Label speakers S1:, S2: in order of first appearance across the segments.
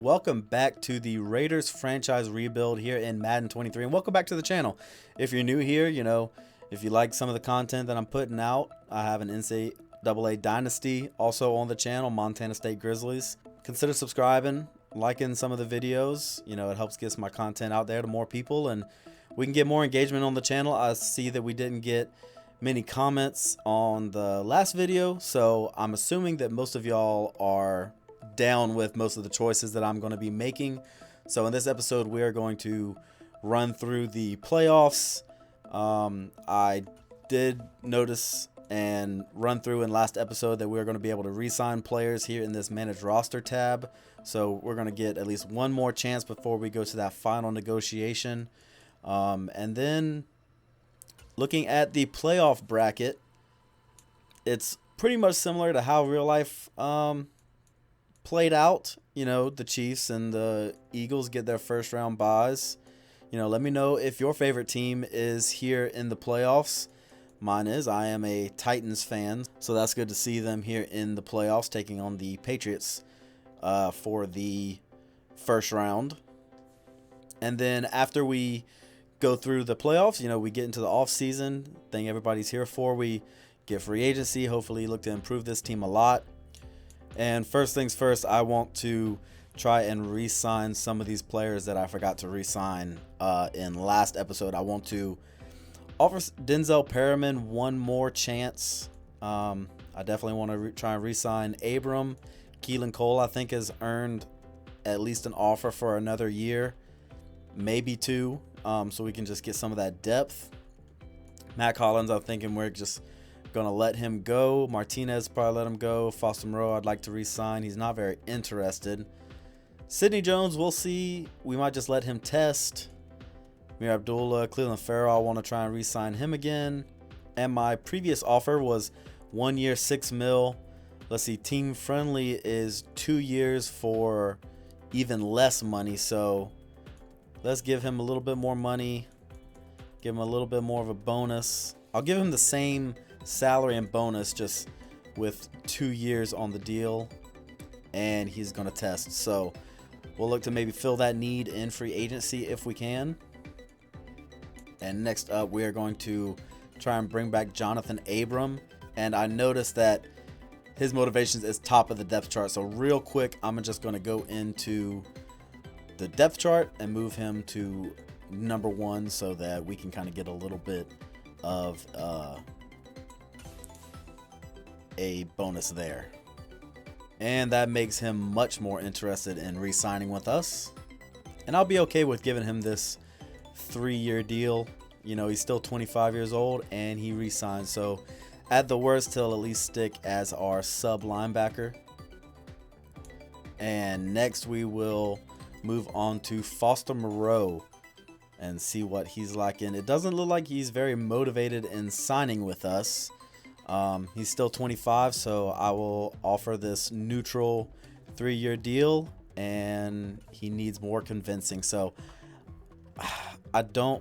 S1: Welcome back to the Raiders franchise rebuild here in Madden 23, and welcome back to the channel. If you're new here, if you like some of the content that I'm putting out, I have an NCAA Dynasty also on the channel, Montana State Grizzlies. Consider subscribing, liking some of the videos. It helps get my content out there to more people, and we can get more engagement on the channel. I see that we didn't get many comments on the last video, so I'm assuming that most of y'all are down with most of the choices that I'm going to be making. So in this episode, we are going to run through the playoffs. I did notice and run through in last episode that we're going to be able to re-sign players here in this manage roster tab. So we're going to get at least one more chance before we go to that final negotiation. And then looking at the playoff bracket, it's pretty much similar to how real life played out. The Chiefs and the Eagles get their first round buys. Let me know if your favorite team is here in the playoffs. Mine is. I am a Titans fan, so that's good to see them here in the playoffs taking on the Patriots for the first round. And then after we go through the playoffs, we get into the offseason thing everybody's here for. We get free agency, hopefully look to improve this team a lot. And first things first, I want to try and re-sign some of these players that I forgot to re-sign in last episode. I want to offer Denzel Perriman one more chance. I definitely want to try and re-sign Abram. Keelan Cole, I think, has earned at least an offer for another year, maybe two, so we can just get some of that depth. Matt Collins, I'm thinking we're just going to let him go. Martinez probably let him go. Foster Moreau, I'd like to re-sign. He's not very interested. Sidney Jones, we'll see. We might just let him test. Mir Abdullah, Cleveland Farrell, I want to try and re-sign him again. And my previous offer was 1 year, $6 million. Let's see, Team Friendly is 2 years for even less money. So let's give him a little bit more money. Give him a little bit more of a bonus. I'll give him the same salary and bonus, just with 2 years on the deal, and he's going to test. So we'll look to maybe fill that need in free agency if we can. And next up, we are going to try and bring back Jonathan Abram. And I noticed that his motivations is top of the depth chart. So real quick, I'm just going to go into the depth chart and move him to number 1 so that we can kind of get a little bit of a bonus there. And that makes him much more interested in re-signing with us. And I'll be okay with giving him this 3-year deal. He's still 25 years old and he re-signs. So at the worst, he'll at least stick as our sub linebacker. And next we will move on to Foster Moreau and see what he's like in. It doesn't look like he's very motivated in signing with us. He's still 25, so I will offer this neutral 3-year deal, and he needs more convincing. So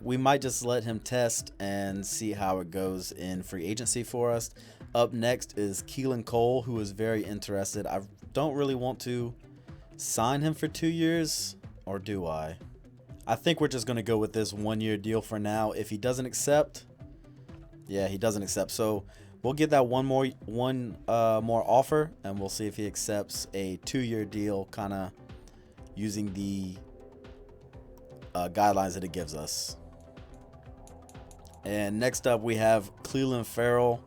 S1: we might just let him test and see how it goes in free agency for us. Up next is Keelan Cole, who is very interested. I don't really want to sign him for 2 years, or do I? I think we're just going to go with this 1-year deal for now. If he doesn't accept, yeah, he doesn't accept. So we'll get that one more offer, and we'll see if he accepts a 2-year deal, kind of using the guidelines that it gives us. And next up, we have Cleveland Farrell,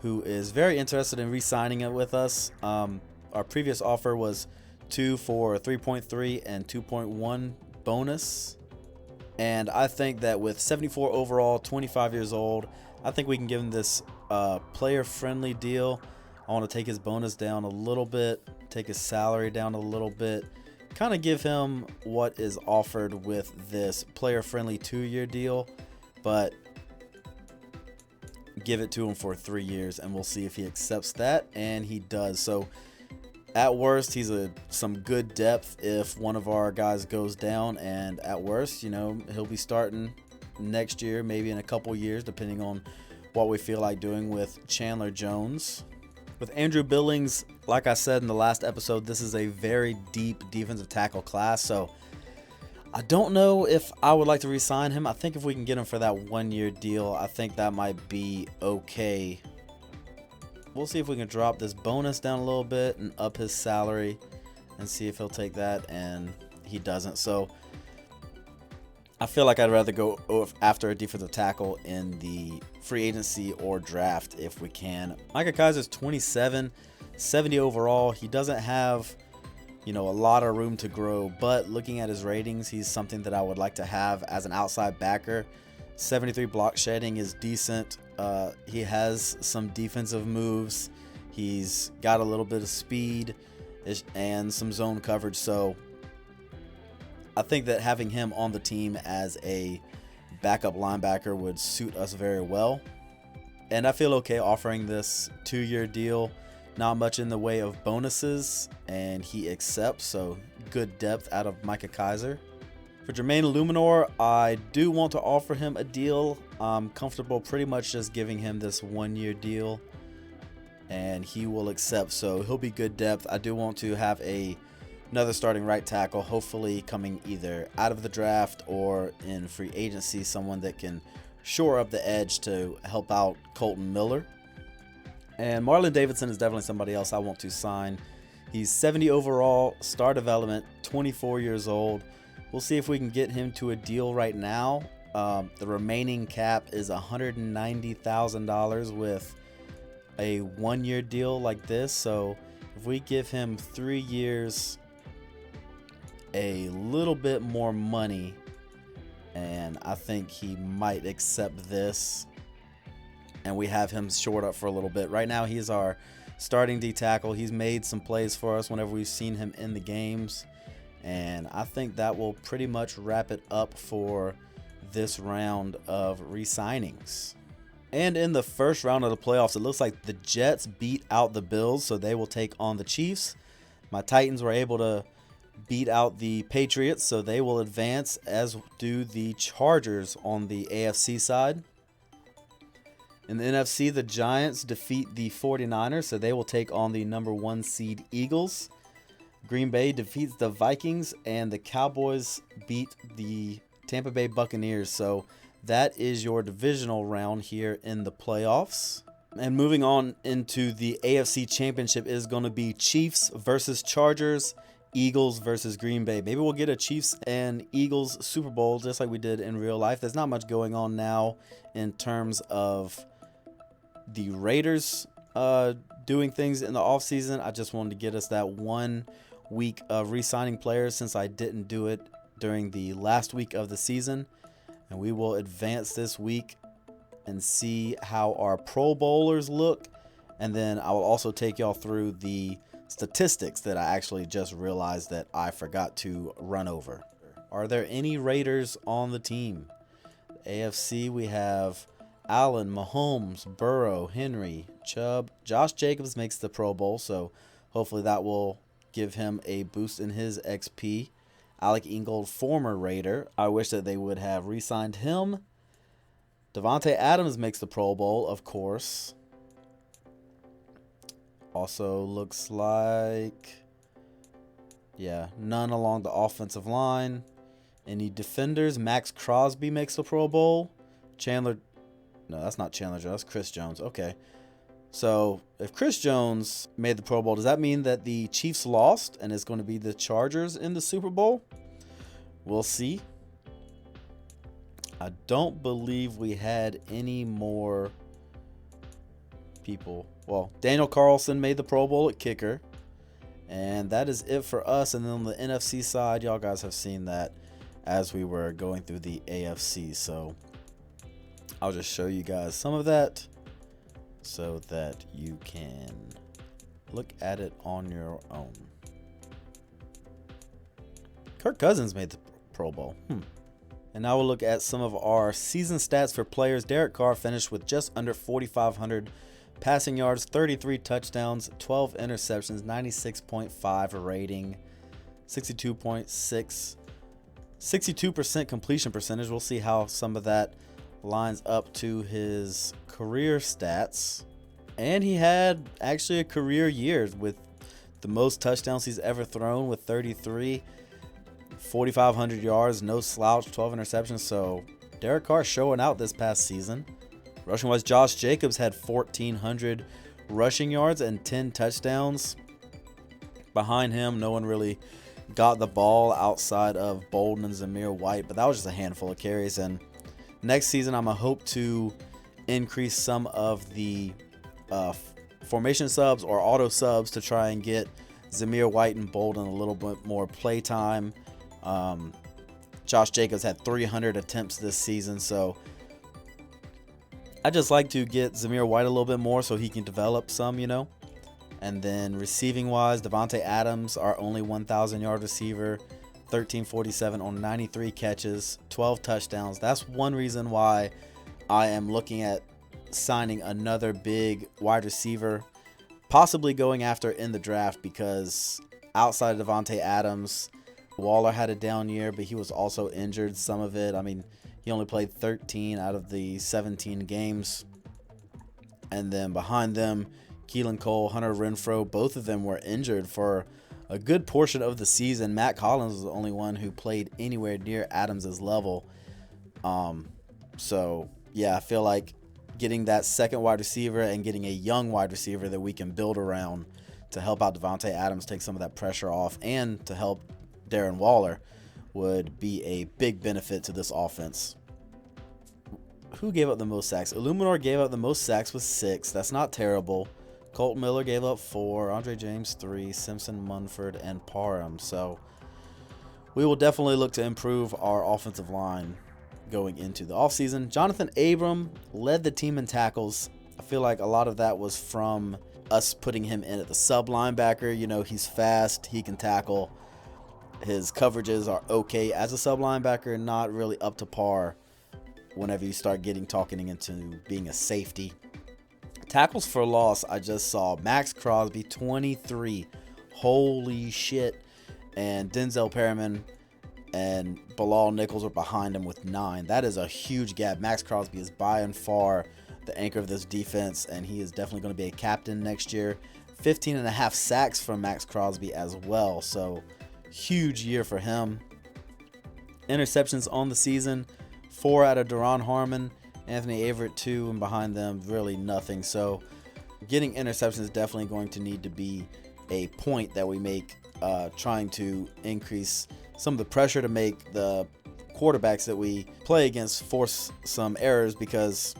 S1: who is very interested in re-signing it with us. Our previous offer was 2 for 3.3 and 2.1 bonus. And I think that with 74 overall, 25 years old, I think we can give him this player-friendly deal. I want to take his bonus down a little bit, take his salary down a little bit, kind of give him what is offered with this player-friendly 2-year deal, but give it to him for 3 years, and we'll see if he accepts that, and he does. So at worst, he's some good depth if one of our guys goes down, and at worst, he'll be starting next year, maybe in a couple years, depending on what we feel like doing with Chandler Jones. With Andrew Billings, like I said in the last episode, this is a very deep defensive tackle class, so I don't know if I would like to re-sign him. I think if we can get him for that 1-year deal, I think that might be okay. We'll see if we can drop this bonus down a little bit and up his salary and see if he'll take that, and he doesn't. So I feel like I'd rather go after a defensive tackle in the free agency or draft if we can. Micah Kaiser's 27, 70 overall. He doesn't have, a lot of room to grow, but looking at his ratings, he's something that I would like to have as an outside backer. 73 block shedding is decent. He has some defensive moves. He's got a little bit of speed and some zone coverage, so I think that having him on the team as a backup linebacker would suit us very well. And I feel okay offering this 2-year deal. Not much in the way of bonuses, and he accepts, so good depth out of Micah Kaiser. For Jermaine Luminor, I do want to offer him a deal. I'm comfortable pretty much just giving him this 1-year deal, and he will accept, so he'll be good depth. I do want to have another starting right tackle, hopefully coming either out of the draft or in free agency, someone that can shore up the edge to help out Colton Miller. And Marlon Davidson is definitely somebody else I want to sign. He's 70 overall, star development, 24 years old. We'll see if we can get him to a deal right now. The remaining cap is $190,000 with a 1-year deal like this. So if we give him 3 years, a little bit more money, and I think he might accept this, and we have him shored up for a little bit. Right now he's our starting D tackle. He's made some plays for us whenever we've seen him in the games, and I think that will pretty much wrap it up for this round of re-signings. And in the first round of the playoffs, it looks like the Jets beat out the Bills, so they will take on the Chiefs. My Titans were able to beat out the Patriots, so they will advance, as do the Chargers on the AFC side. In the NFC, the Giants defeat the 49ers, so they will take on the number 1 seed Eagles. Green Bay defeats the Vikings, and the Cowboys beat the Tampa Bay Buccaneers. So that is your divisional round here in the playoffs. And moving on into the AFC Championship is going to be Chiefs versus Chargers, Eagles versus Green Bay. Maybe we'll get a Chiefs and Eagles Super Bowl just like we did in real life. There's not much going on now in terms of the Raiders doing things in the offseason. I just wanted to get us that 1 week of re-signing players since I didn't do it during the last week of the season. And we will advance this week and see how our Pro Bowlers look. And then I will also take y'all through the statistics that I actually just realized that I forgot to run over. Are there any Raiders on the team? AFC, we have Allen, Mahomes, Burrow, Henry, Chubb. Josh Jacobs makes the Pro Bowl, so hopefully that will give him a boost in his XP. Alec Ingold, former Raider. I wish that they would have re-signed him. Devontae Adams makes the Pro Bowl, of course. Also looks like, none along the offensive line. Any defenders? Max Crosby makes the Pro Bowl. No, that's not Chandler Jones. That's Chris Jones. Okay. So if Chris Jones made the Pro Bowl, does that mean that the Chiefs lost and it's going to be the Chargers in the Super Bowl? We'll see. I don't believe we had any more people. Well, Daniel Carlson made the Pro Bowl at kicker. And that is it for us. And then on the NFC side, y'all guys have seen that as we were going through the AFC. So I'll just show you guys some of that so that you can look at it on your own. Kirk Cousins made the Pro Bowl. And now we'll look at some of our season stats for players. Derek Carr finished with just under 4,500 passing yards, 33 touchdowns, 12 interceptions, 96.5 rating, 62% completion percentage. We'll see how some of that lines up to his career stats. And he had actually a career year with the most touchdowns he's ever thrown with 33, 4,500 yards, no slouch, 12 interceptions. So Derek Carr showing out this past season. Rushing wise, Josh Jacobs had 1,400 rushing yards and 10 touchdowns. Behind him, no one really got the ball outside of Bolden and Zamir White, but that was just a handful of carries. And next season, I'm going to hope to increase some of the formation subs or auto subs to try and get Zamir White and Bolden a little bit more play time. Josh Jacobs had 300 attempts this season, so I just like to get Zamir White a little bit more so he can develop some, you know. And then receiving wise, Devontae Adams, our only 1,000 yard receiver, 1347 on 93 catches, 12 touchdowns. That's one reason why I am looking at signing another big wide receiver, possibly going after in the draft, because outside of Devontae Adams, Waller had a down year, but he was also injured some of it. I mean, he only played 13 out of the 17 games. And then behind them, Keelan Cole, Hunter Renfrow, both of them were injured for a good portion of the season. Matt Collins was the only one who played anywhere near Adams' level. So, yeah, I feel like getting that second wide receiver and getting a young wide receiver that we can build around to help out Devontae Adams, take some of that pressure off, and to help Darren Waller would be a big benefit to this offense. Who gave up the most sacks? Illuminor gave up the most sacks with 6. That's not terrible. Colt Miller gave up 4. Andre James 3. Simpson, Munford, and Parham. So we will definitely look to improve our offensive line going into the offseason. Jonathan Abram led the team in tackles. I feel like a lot of that was from us putting him in at the sub linebacker. You know, he's fast. He can tackle. His coverages are okay as a sub linebacker, not really up to par whenever you start talking into being a safety. Tackles for loss, I just saw Max Crosby, 23. Holy shit. And Denzel Perryman and Bilal Nichols are behind him with 9. That is a huge gap. Max Crosby is by and far the anchor of this defense, and he is definitely going to be a captain next year. 15.5 sacks from Max Crosby as well, so huge year for him. Interceptions on the season, 4 out of Deron Harmon, Anthony Averett 2, and behind them really nothing. So getting interceptions is definitely going to need to be a point that we make, trying to increase some of the pressure to make the quarterbacks that we play against force some errors, because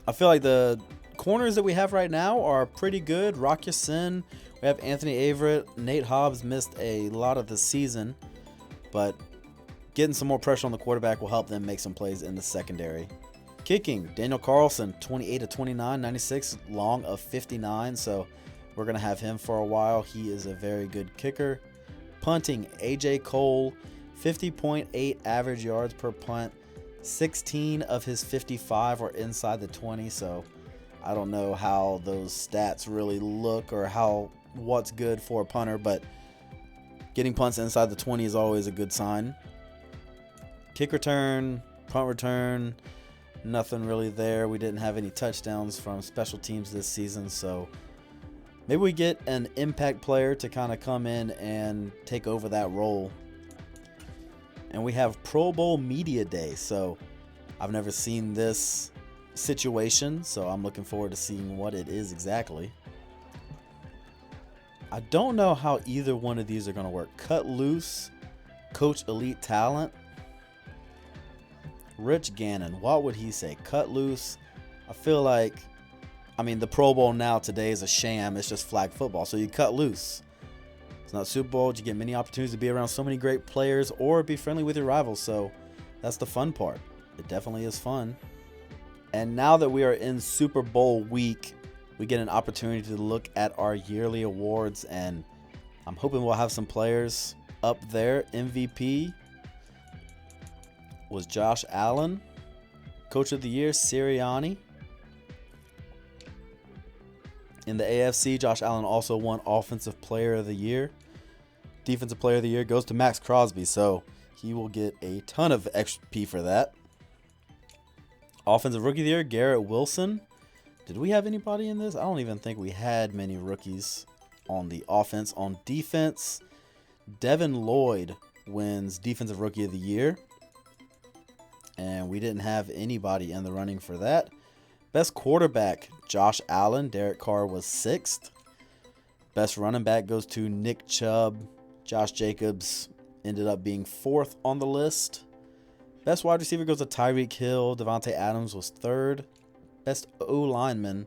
S1: I feel like the corners that we have right now are pretty good. Rock Ya-Sin, we have Anthony Averett. Nate Hobbs missed a lot of the season, but getting some more pressure on the quarterback will help them make some plays in the secondary. Kicking, Daniel Carlson, 28 of 29, 96 long of 59, so we're going to have him for a while. He is a very good kicker. Punting, AJ Cole, 50.8 average yards per punt. 16 of his 55 are inside the 20, so I don't know how those stats really look or what's good for a punter, but getting punts inside the 20 is always a good sign. Kick return, punt return, nothing really there. We didn't have any touchdowns from special teams this season, so maybe we get an impact player to kind of come in and take over that role. And we have Pro Bowl Media Day, so I've never seen this situation, so I'm looking forward to seeing what it is exactly. I don't know how either one of these are going to work. Cut Loose, Coach Elite Talent. Rich Gannon, what would he say? Cut Loose. I feel like, the Pro Bowl now today is a sham. It's just flag football, so you cut loose. It's not Super Bowl. You get many opportunities to be around so many great players or be friendly with your rivals, so that's the fun part. It definitely is fun. And now that we are in Super Bowl week, we get an opportunity to look at our yearly awards, and I'm hoping we'll have some players up there. MVP was Josh Allen. Coach of the Year, Sirianni. In the AFC, Josh Allen also won Offensive Player of the Year. Defensive Player of the Year goes to Max Crosby, so he will get a ton of XP for that. Offensive Rookie of the Year, Garrett Wilson. Did we have anybody in this? I don't even think we had many rookies on the offense. On defense, Devin Lloyd wins Defensive Rookie of the Year. And we didn't have anybody in the running for that. Best quarterback, Josh Allen. Derek Carr was 6th. Best running back goes to Nick Chubb. Josh Jacobs ended up being 4th on the list. Best wide receiver goes to Tyreek Hill. Devontae Adams was 3rd. Best O-lineman,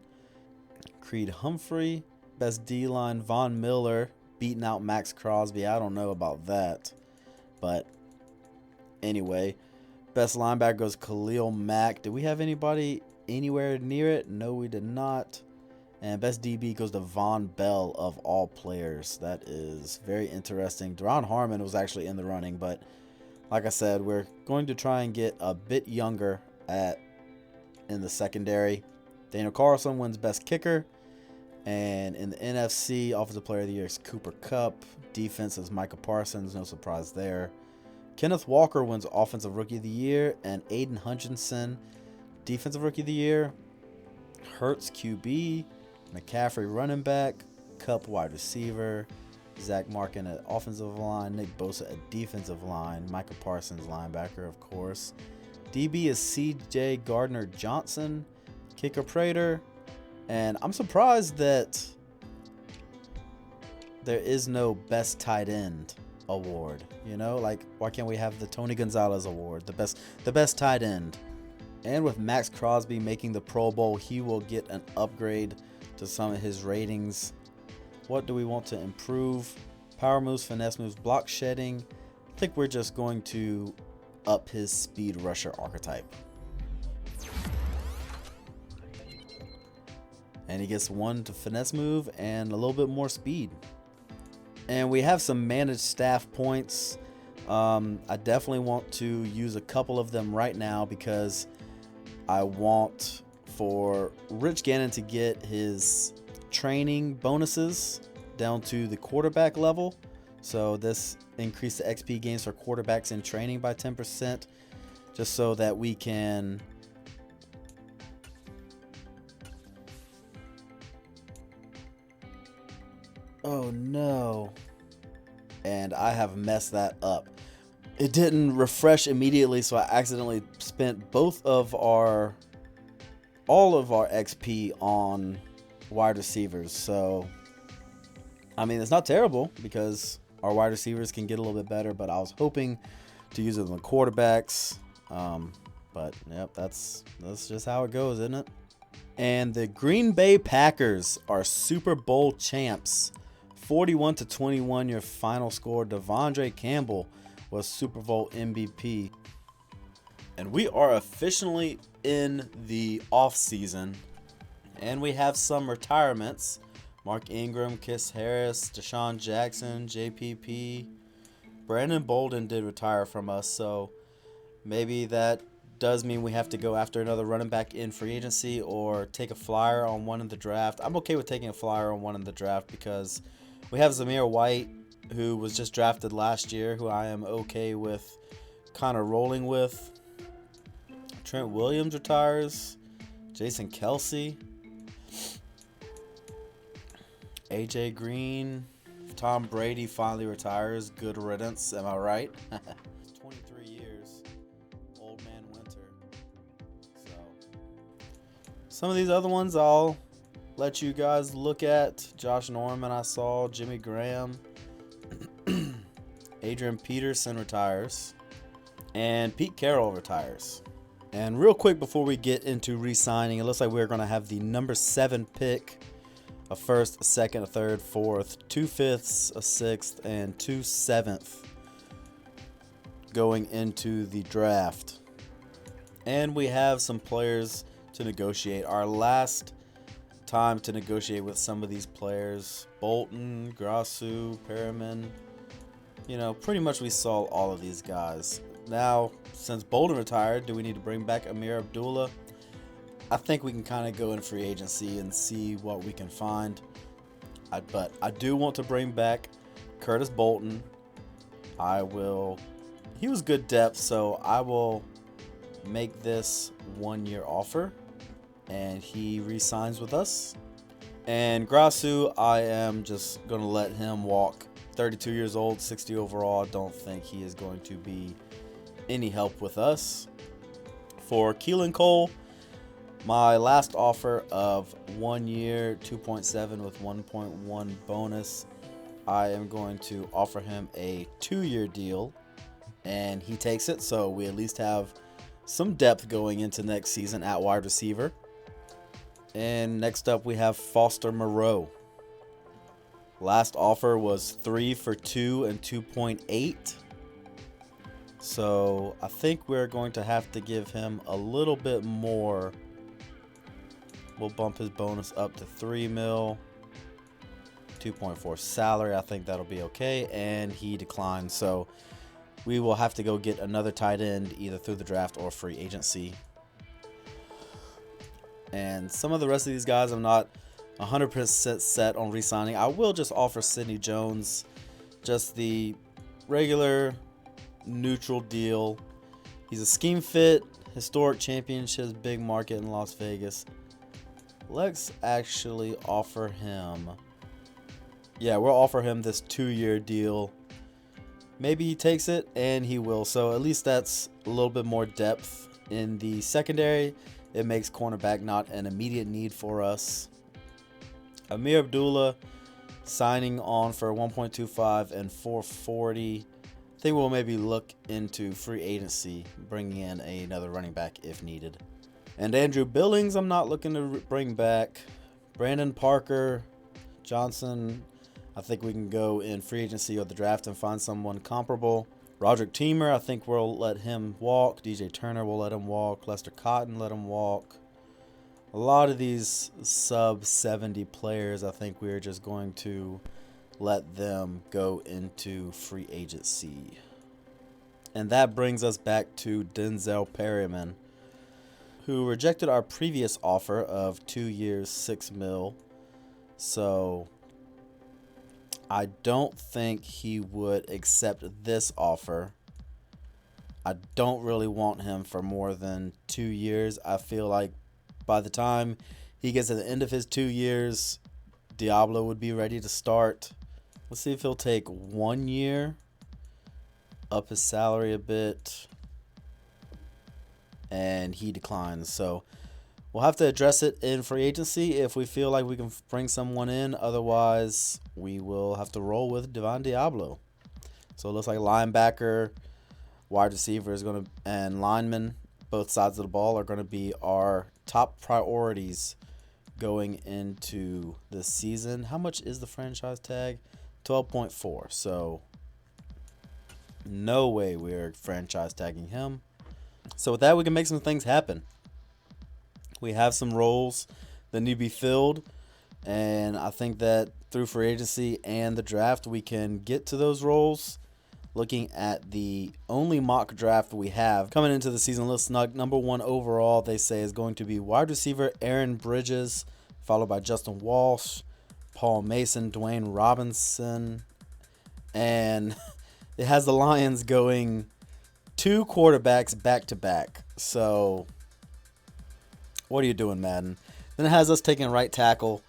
S1: Creed Humphrey. Best D-line, Von Miller, beating out Max Crosby. I don't know about that. But anyway, best linebacker goes Khalil Mack. Did we have anybody anywhere near it? No, we did not. And best DB goes to Von Bell of all players. That is very interesting. Deron Harmon was actually in the running, but like I said, we're going to try and get a bit younger in the secondary. Daniel Carlson wins best kicker. And in the NFC, Offensive Player of the Year is Cooper Kupp. Defense is Micah Parsons. No surprise there. Kenneth Walker wins Offensive Rookie of the Year. And Aiden Hutchinson, Defensive Rookie of the Year. Hurts QB. McCaffrey running back. Kupp wide receiver. Zach Markin at offensive line. Nick Bosa at defensive line. Micah Parsons linebacker, of course. DB is CJ Gardner-Johnson. Kicker Prater. And I'm surprised that there is no best tight end award. You know, like, why can't we have the Tony Gonzalez award, the best tight end? And with Max Crosby making the Pro Bowl, he will get an upgrade to some of his ratings. What do we want to improve? Power moves, finesse moves, block shedding. I think we're just going to up his speed rusher archetype. And he gets 1 to finesse move and a little bit more speed. And we have some managed staff points. I definitely want to use a couple of them right now because I want for Rich Gannon to get his training bonuses down to the quarterback level. So this increased the XP gains for quarterbacks in training by 10%, just so that we can oh no, and I have messed that up. It didn't refresh immediately, so I accidentally spent all of our XP on wide receivers. So I mean, it's not terrible because our wide receivers can get a little bit better, but I was hoping to use it on the quarterbacks. But yep, that's just how it goes, isn't it? And the Green Bay Packers are Super Bowl champs. 41-21 your final score. Devondre Campbell was Super Bowl MVP. And we are officially in the off season, and we have some retirements. Mark Ingram, Kiss Harris, Deshaun Jackson, JPP. Brandon Bolden did retire from us, so maybe that does mean we have to go after another running back in free agency or take a flyer on one in the draft. I'm okay with taking a flyer on one in the draft because we have Zamir White, who was just drafted last year, who I am okay with kind of rolling with. Trent Williams retires. Jason Kelsey. AJ Green. Tom Brady finally retires. Good riddance, am I right? 23 years. Old man winter. So some of these other ones I'll let you guys look at. Josh Norman I saw. Jimmy Graham. Adrian Peterson retires. And Pete Carroll retires. And real quick before we get into re-signing, it looks like we're going to have the number 7 pick. A first, a second, a third, fourth, 2 fifths, a sixth, and 2 7th going into the draft. And we have some players to negotiate. Our last time to negotiate with some of these players, Bolton, Grasu, Perriman, you know, pretty much we saw all of these guys. Now, since Bolden retired, do we need to bring back Amir Abdullah? I think we can kind of go in free agency and see what we can find. But I do want to bring back Curtis Bolton. He was good depth, so I will make this 1-year offer. and he re-signs with us. And Grasu, I am just going to let him walk. 32 years old, 60 overall. I don't think he is going to be any help with us. For Keelan Cole, my last offer of 1 year, 2.7 with 1.1 bonus, I am going to offer him a 2-year deal, and he takes it. So we at least have some depth going into next season at wide receiver. And next up, we have Foster Moreau. Last offer was 3 for 2 and 2.8. So I think we're going to have to give him a little bit more. We'll bump his bonus up to 3 mil. 2.4 salary. I think that'll be okay. And he declined. So we will have to go get another tight end either through the draft or free agency. And some of the rest of these guys I'm not 100% set on re-signing. I will just offer Sidney Jones just the regular neutral deal. He's a scheme fit, historic championships, big market in Las Vegas. Let's actually offer him. Yeah, we'll offer him this 2-year deal. Maybe he takes it, and he will. So at least that's a little bit more depth in the secondary. It makes cornerback not an immediate need for us. Amir Abdullah signing on for 1.25 and 440. I think we'll maybe look into free agency, bringing in another running back if needed. And Andrew Billings, I'm not looking to bring back. Brandon Parker, Johnson, I think we can go in free agency or the draft and find someone comparable. Roderick Teamer, I think we'll let him walk. DJ Turner will let him walk. Lester Cotton, let him walk. A lot of these sub 70 players, I think we're just going to let them go into free agency. And that brings us back to Denzel Perryman, who rejected our previous offer of 2 years, 6 mil. So I don't think he would accept this offer. I don't really want him for more than 2 years. I feel like by the time he gets to the end of his 2 years, Diablo would be ready to start. Let's see if he'll take 1 year, up his salary a bit, and he declines. So we'll have to address it in free agency if we feel like we can bring someone in. Otherwise, we will have to roll with Devon Diablo. So it looks like linebacker, wide receiver is going to, and lineman, both sides of the ball, are going to be our top priorities going into this season. How much is the franchise tag? 12.4. So no way we're franchise tagging him. So with that, we can make some things happen. We have some roles that need to be filled, and I think that through free agency and the draft, we can get to those roles. Looking at the only mock draft we have coming into the season, looks snug. Number 1 overall, they say, is going to be wide receiver Aaron Bridges, followed by Justin Walsh, Paul Mason, Dwayne Robinson, and it has the Lions going 2 quarterbacks back to back. So what are you doing, Madden? Then it has us taking right tackle.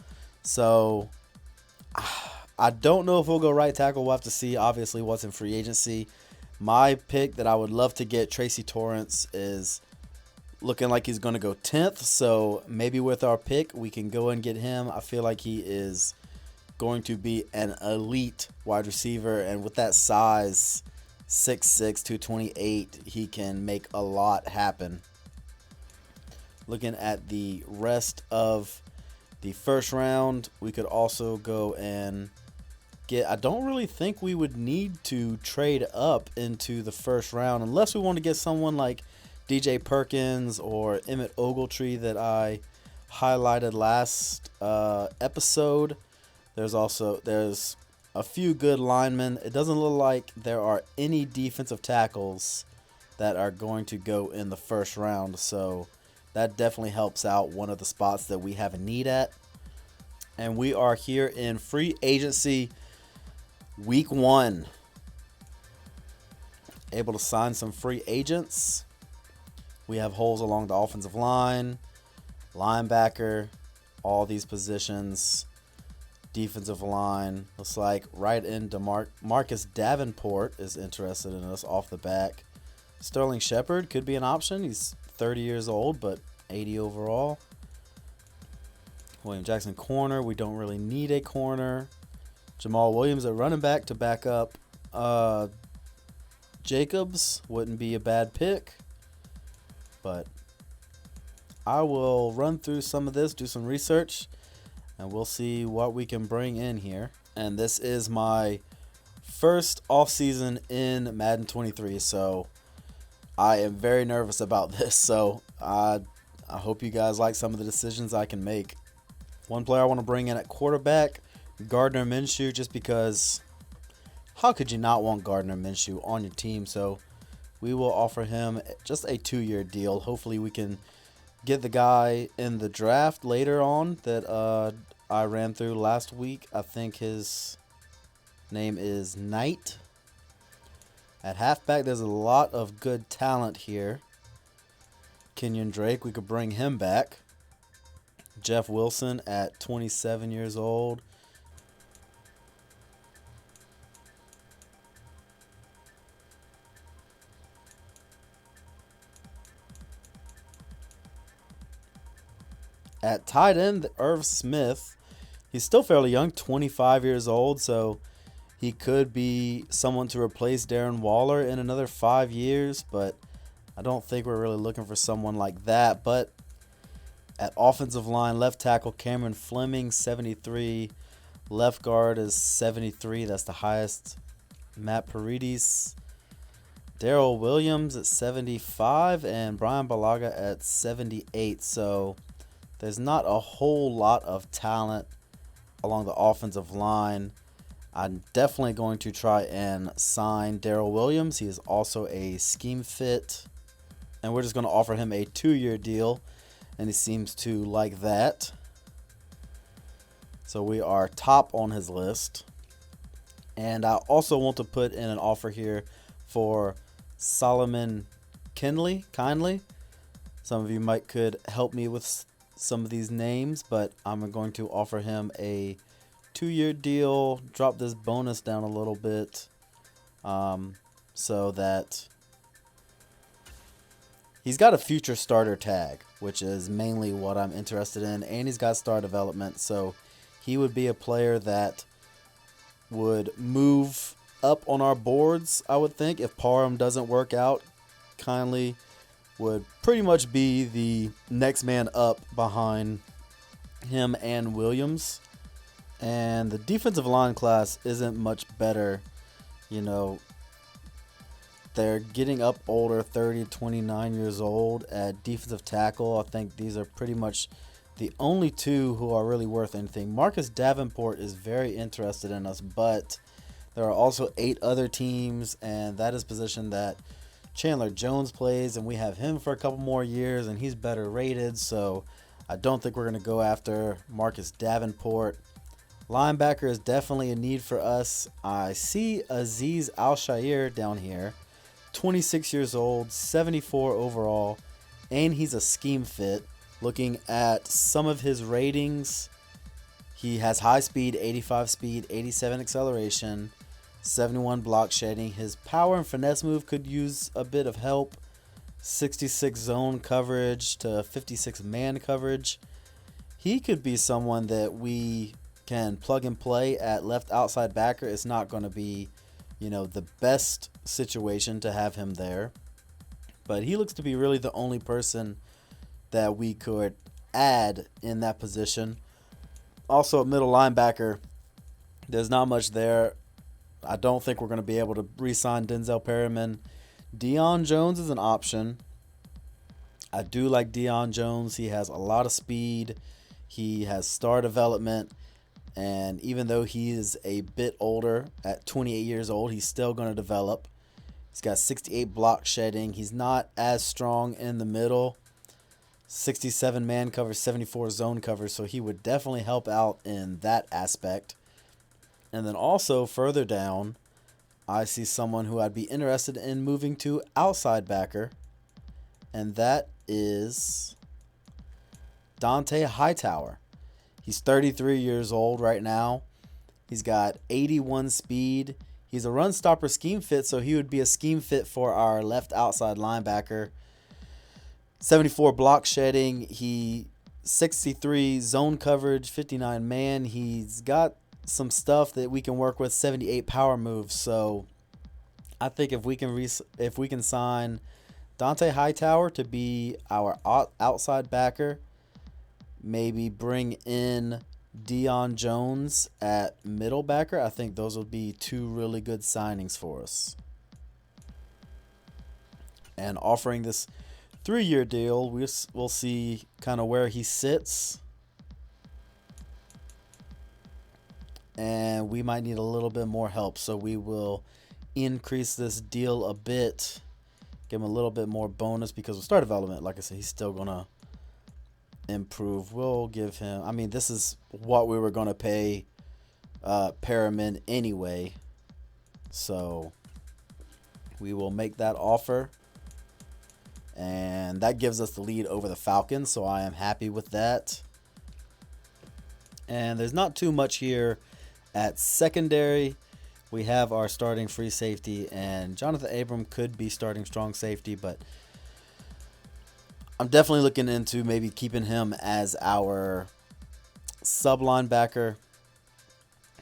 S1: So I don't know if we'll go right tackle. We'll have to see, obviously, what's in free agency. My pick that I would love to get, Tracy Torrance, is looking like he's going to go 10th. So maybe with our pick, we can go and get him. I feel like he is going to be an elite wide receiver. And with that size, 6'6", 228, he can make a lot happen. Looking at the rest of the first round, we could also go and get, I don't really think we would need to trade up into the first round unless we want to get someone like DJ Perkins or Emmett Ogletree that I highlighted last episode. There's a few good linemen. It doesn't look like there are any defensive tackles that are going to go in the first round, so that definitely helps out one of the spots that we have a need at. And we are here in free agency week 1. Able to sign some free agents. We have holes along the offensive line. Linebacker, all these positions. Defensive line, looks like right into Marcus Davenport is interested in us off the back. Sterling Shepard could be an option. He's 30 years old, but 80 overall. William Jackson corner. We don't really need a corner. Jamal Williams at running back to back up Jacobs. Wouldn't be a bad pick. But I will run through some of this, do some research, and we'll see what we can bring in here. And this is my first offseason in Madden 23, so I am very nervous about this. So I hope you guys like some of the decisions I can make. One player I want to bring in at quarterback, Gardner Minshew, just because how could you not want Gardner Minshew on your team? So we will offer him just a 2-year deal. Hopefully we can get the guy in the draft later on that I ran through last week. I think his name is Knight. At halfback, there's a lot of good talent here. Kenyon Drake, we could bring him back. Jeff Wilson at 27 years old. At tight end, Irv Smith. He's still fairly young, 25 years old, so he could be someone to replace Darren Waller in another 5 years, but I don't think we're really looking for someone like that. But at offensive line, left tackle Cameron Fleming, 73. Left guard is 73. That's the highest. Matt Paredes. Darrell Williams at 75. And Brian Balaga at 78. So there's not a whole lot of talent along the offensive line. I'm definitely going to try and sign Darrell Williams. He is also a scheme fit. And we're just going to offer him a 2-year deal. And he seems to like that. So we are top on his list. And I also want to put in an offer here for Solomon Kindly. Some of you could help me with some of these names, but I'm going to offer him a 2-year deal. Drop this bonus down a little bit so that he's got a future starter tag, which is mainly what I'm interested in, and he's got star development, so he would be a player that would move up on our boards, I would think. If Parham doesn't work out, Kindly would pretty much be the next man up behind him and Williams. And the defensive line class isn't much better. You know, they're getting up older, 30, 29 years old at defensive tackle. I think these are pretty much the only two who are really worth anything. Marcus Davenport is very interested in us, but there are also 8 other teams, and that is a position that Chandler Jones plays, and we have him for a couple more years, and he's better rated, so I don't think we're going to go after Marcus Davenport. Linebacker is definitely a need for us. I see Azeez Al-Shaair down here, 26 years old, 74 overall, and he's a scheme fit. Looking at some of his ratings, he has high speed, 85 speed, 87 acceleration, 71 block shedding. His power and finesse move could use a bit of help. 66 zone coverage to 56 man coverage. He could be someone that we can plug and play at left outside backer. It's not going to be, the best situation to have him there, but he looks to be really the only person that we could add in that position. Also at middle linebacker, there's not much there. I don't think we're going to be able to re-sign Denzel Perryman. Deion Jones is an option. I do like Deion Jones. He has a lot of speed. He has star development. And even though he is a bit older, at 28 years old, he's still going to develop. He's got 68 block shedding. He's not as strong in the middle. 67 man cover, 74 zone cover, so he would definitely help out in that aspect. And then also further down, I see someone who I'd be interested in moving to outside backer, and that is Dante Hightower. He's 33 years old right now. He's got 81 speed. He's a run stopper scheme fit, so he would be a scheme fit for our left outside linebacker. 74 block shedding. He 63 zone coverage, 59 man. He's got some stuff that we can work with. 78 power moves. So I think if we can sign Dante Hightower to be our outside backer, maybe bring in Deion Jones at middle backer, I think those will be two really good signings for us. And offering this 3-year deal, we'll see kind of where he sits. And we might need a little bit more help, so we will increase this deal a bit. Give him a little bit more bonus because with start development, like I said, he's still going to improve. We'll give him, I mean, this is what we were going to pay Perriman anyway. So we will make that offer. And that gives us the lead over the Falcons, so I am happy with that. And there's not too much here at secondary. We have our starting free safety, and Jonathan Abram could be starting strong safety, but I'm definitely looking into maybe keeping him as our sub linebacker.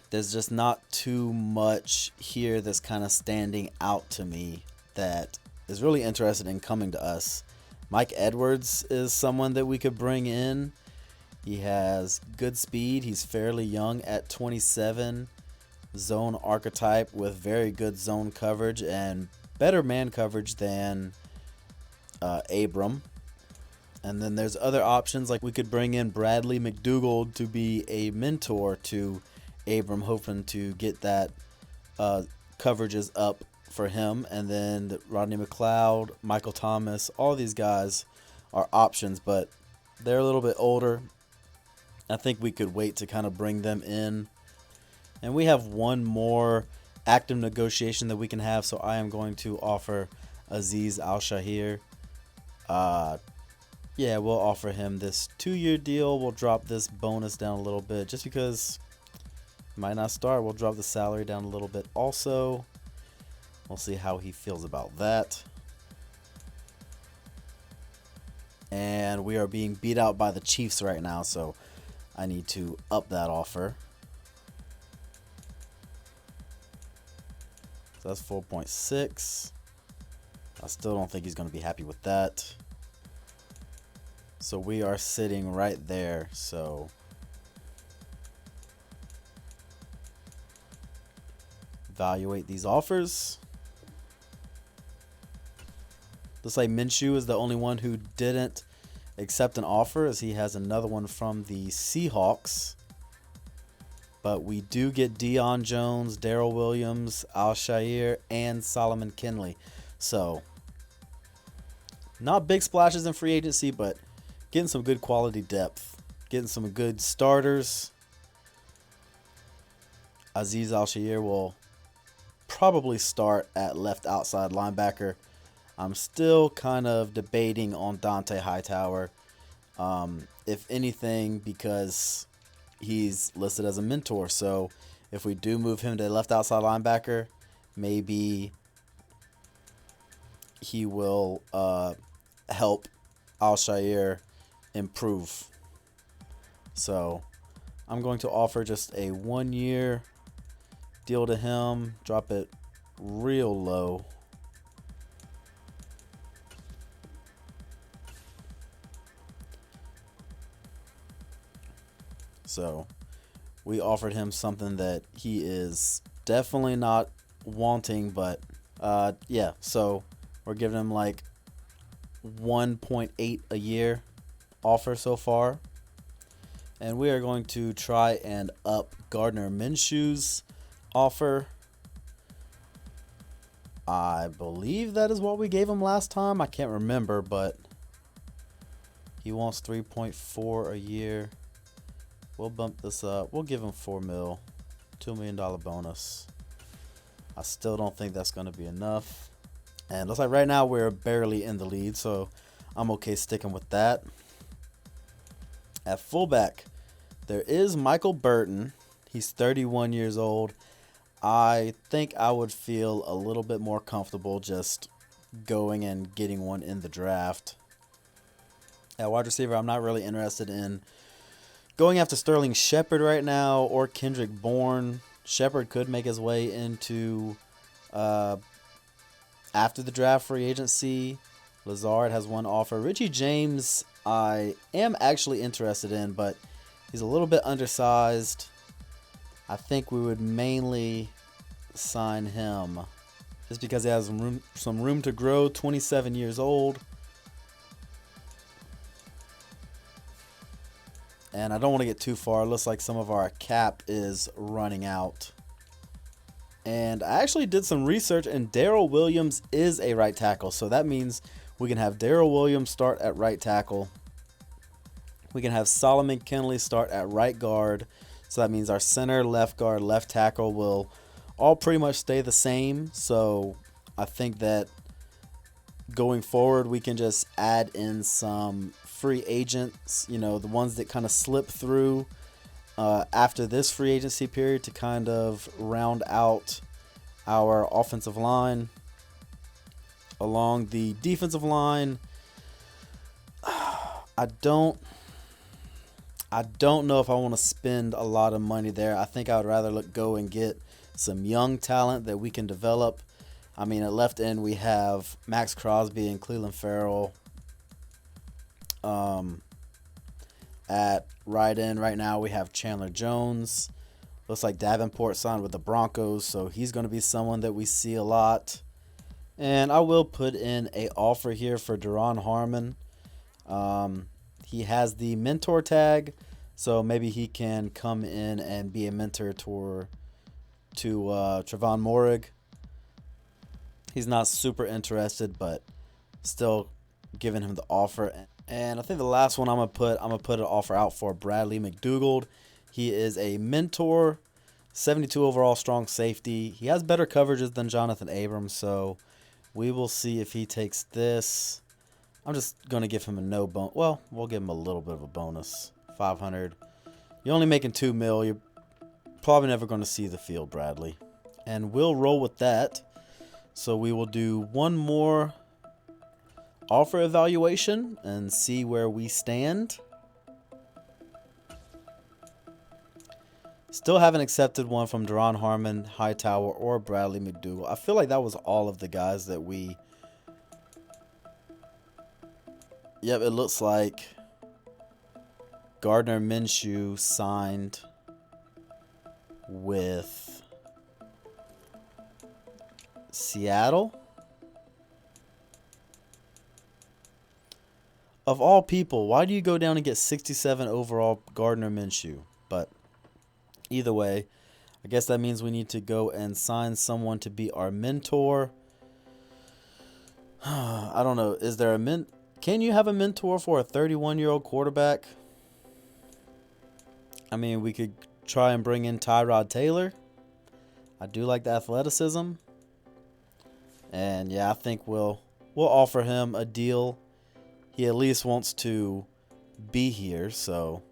S1: There's just not too much here that's kind of standing out to me that is really interested in coming to us. Mike Edwards is someone that we could bring in. He has good speed. He's fairly young at 27. Zone archetype with very good zone coverage and better man coverage than Abram. And then there's other options, like we could bring in Bradley McDougald to be a mentor to Abram, hoping to get that coverages up for him. And then Rodney McLeod, Michael Thomas, all these guys are options, but they're a little bit older. I think we could wait to kind of bring them in. And we have one more active negotiation that we can have, so I am going to offer Azeez Al-Shaair. Yeah, we'll offer him this 2-year deal. We'll drop this bonus down a little bit just because he might not start. We'll drop the salary down a little bit also. We'll see how he feels about that. And we are being beat out by the Chiefs right now, so I need to up that offer. So that's 4.6. I still don't think he's going to be happy with that. So we are sitting right there. So evaluate these offers. Looks like Minshew is the only one who didn't accept an offer, as he has another one from the Seahawks. But we do get Deion Jones, Darrell Williams, Al-Shaair, and Solomon Kinley. So not big splashes in free agency, but getting some good quality depth. Getting some good starters. Azeez Al-Shaair will probably start at left outside linebacker. I'm still kind of debating on Dante Hightower. If anything, because he's listed as a mentor. So if we do move him to left outside linebacker, maybe he will help Al-Shaair improve. So I'm going to offer just a 1-year deal to him. Drop it real low. So we offered him something that he is definitely not wanting, but yeah, so we're giving him like 1.8 a year offer so far. And we are going to try and up Gardner Minshew's offer. I believe that is what we gave him last time. I can't remember, but he wants 3.4 a year. We'll bump this up. We'll give him $4 million, $2 million bonus. I still don't think that's going to be enough. And looks like right now we're barely in the lead, so I'm okay sticking with that. At fullback, there is Michael Burton. He's 31 years old. I think I would feel a little bit more comfortable just going and getting one in the draft. At wide receiver, I'm not really interested in going after Sterling Shepard right now or Kendrick Bourne. Shepard could make his way into after the draft free agency. Lazard has one offer. Richie James, I am actually interested in, but he's a little bit undersized. I think we would mainly sign him just because he has some room to grow. 27 years old. And I don't want to get too far. It looks like some of our cap is running out. And I actually did some research, and Darrell Williams is a right tackle. So that means we can have Darrell Williams start at right tackle. We can have Solomon Kennelly start at right guard. So that means our center, left guard, left tackle will all pretty much stay the same. So I think that going forward, we can just add in some free agents, you know, the ones that kind of slip through after this free agency period to kind of round out our offensive line. Along the defensive line, I don't know if I want to spend a lot of money there. I think I would rather go and get some young talent that we can develop. I mean, at left end, we have Max Crosby and Cleveland Farrell. At right end right now, we have Chandler Jones. Looks like Davenport signed with the Broncos, so he's going to be someone that we see a lot. And I will put in an offer here for Duron Harmon. He has the mentor tag, so maybe he can come in and be a mentor to Trevon Moehrig. He's not super interested, but still giving him the offer. And I think the last one I'm gonna put an offer out for Bradley McDougald. He is a mentor, 72 overall, strong safety. He has better coverages than Jonathan Abrams, so we will see if he takes this. I'm just gonna give him a no bonus. Well, we'll give him a little bit of a bonus, 500. You're only making $2 million. You're probably never gonna see the field, Bradley. And we'll roll with that. So we will do one more offer evaluation and see where we stand. Still haven't accepted one from Duron Harmon, Hightower, or Bradley McDougald. I feel like that was all of the guys that we... Yep, it looks like Gardner Minshew signed with Seattle. Of all people, why do you go down and get 67 overall Gardner Minshew? But either way, I guess that means we need to go and sign someone to be our mentor. I don't know. Is there a Can you have a mentor for a 31-year-old quarterback? I mean, we could try and bring in Tyrod Taylor. I do like the athleticism. And yeah, I think we'll offer him a deal. He at least wants to be here, so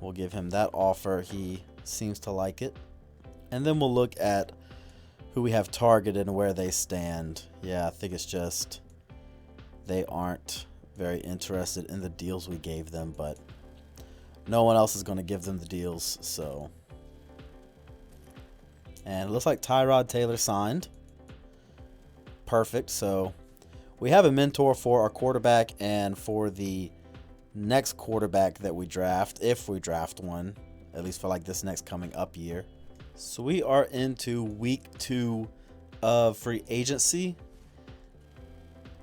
S1: we'll give him that offer. He seems to like it. And then we'll look at who we have targeted and where they stand. Yeah, I think it's just they aren't very interested in the deals we gave them, but no one else is going to give them the deals, so. And it looks like Tyrod Taylor signed. Perfect, so we have a mentor for our quarterback and for the next quarterback that we draft, if we draft one, at least for like this next coming up year. So we are into week 2 of free agency.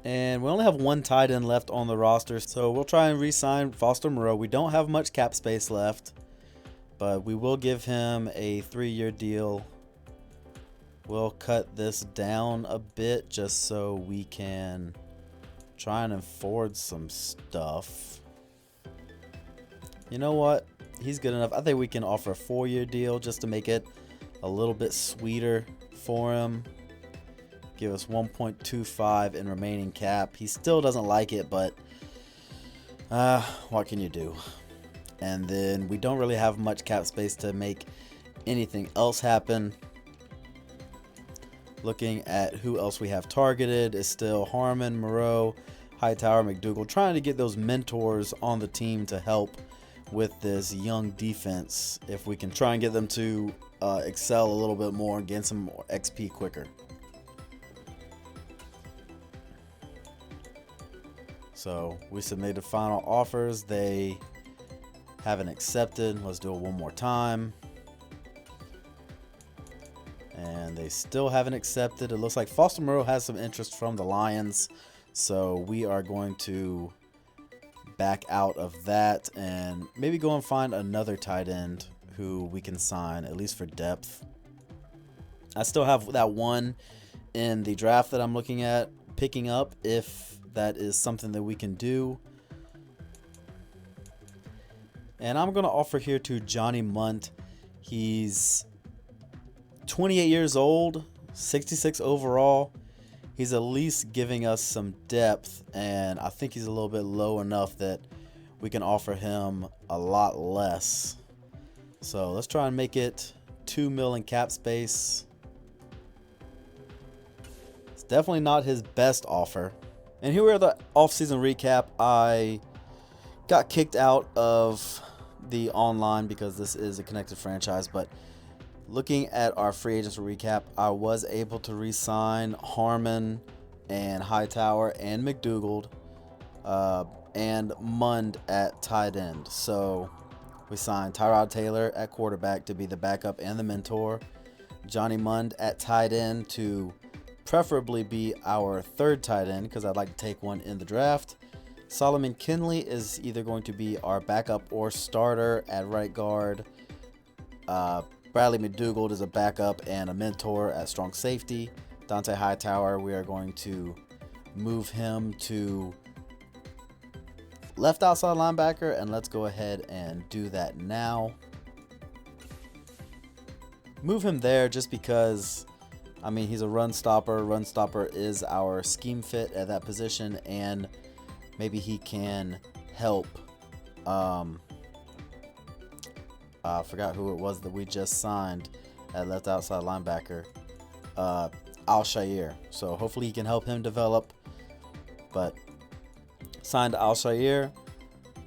S1: And we only have one tight end left on the roster, so we'll try and re-sign Foster Moreau. We don't have much cap space left, but we will give him a 3-year deal. We'll cut this down a bit just so we can try and afford some stuff. You know what? He's good enough. I think we can offer a 4-year deal just to make it a little bit sweeter for him. Give us 1.25 in remaining cap. He still doesn't like it, but what can you do? And then we don't really have much cap space to make anything else happen. Looking at who else we have targeted is still Harmon, Moreau, Hightower, McDougal, trying to get those mentors on the team to help with this young defense. If we can try and get them to excel a little bit more and gain some more XP quicker. So we submitted final offers. They haven't accepted. Let's do it one more time. And they still haven't accepted. It looks like Foster Moreau has some interest from the Lions. So we are going to back out of that and maybe go and find another tight end who we can sign, at least for depth. I still have that one in the draft that I'm looking at picking up, if that is something that we can do. And I'm going to offer here to Johnny Munt. He's 28 years old, 66 overall. He's at least giving us some depth, and I think he's a little bit low enough that we can offer him a lot less. So let's try and make it $2 million in cap space. It's definitely not his best offer. And here we are, the off-season recap. I got kicked out of the online because this is a connected franchise, but looking at our free agents recap, I was able to re-sign Harmon and Hightower and McDougal and Mund at tight end. So we signed Tyrod Taylor at quarterback to be the backup and the mentor. Johnny Mund at tight end to preferably be our third tight end because I'd like to take one in the draft. Solomon Kinley is either going to be our backup or starter at right guard. Bradley McDougal is a backup and a mentor at strong safety. Dante Hightower, we are going to move him to left outside linebacker, and let's go ahead and do that now. Move him there just because, I mean, he's a run stopper. Run stopper is our scheme fit at that position, and maybe he can help. I forgot who it was that we just signed at left outside linebacker. Al-Shaair. So hopefully he can help him develop. But signed Al-Shaair.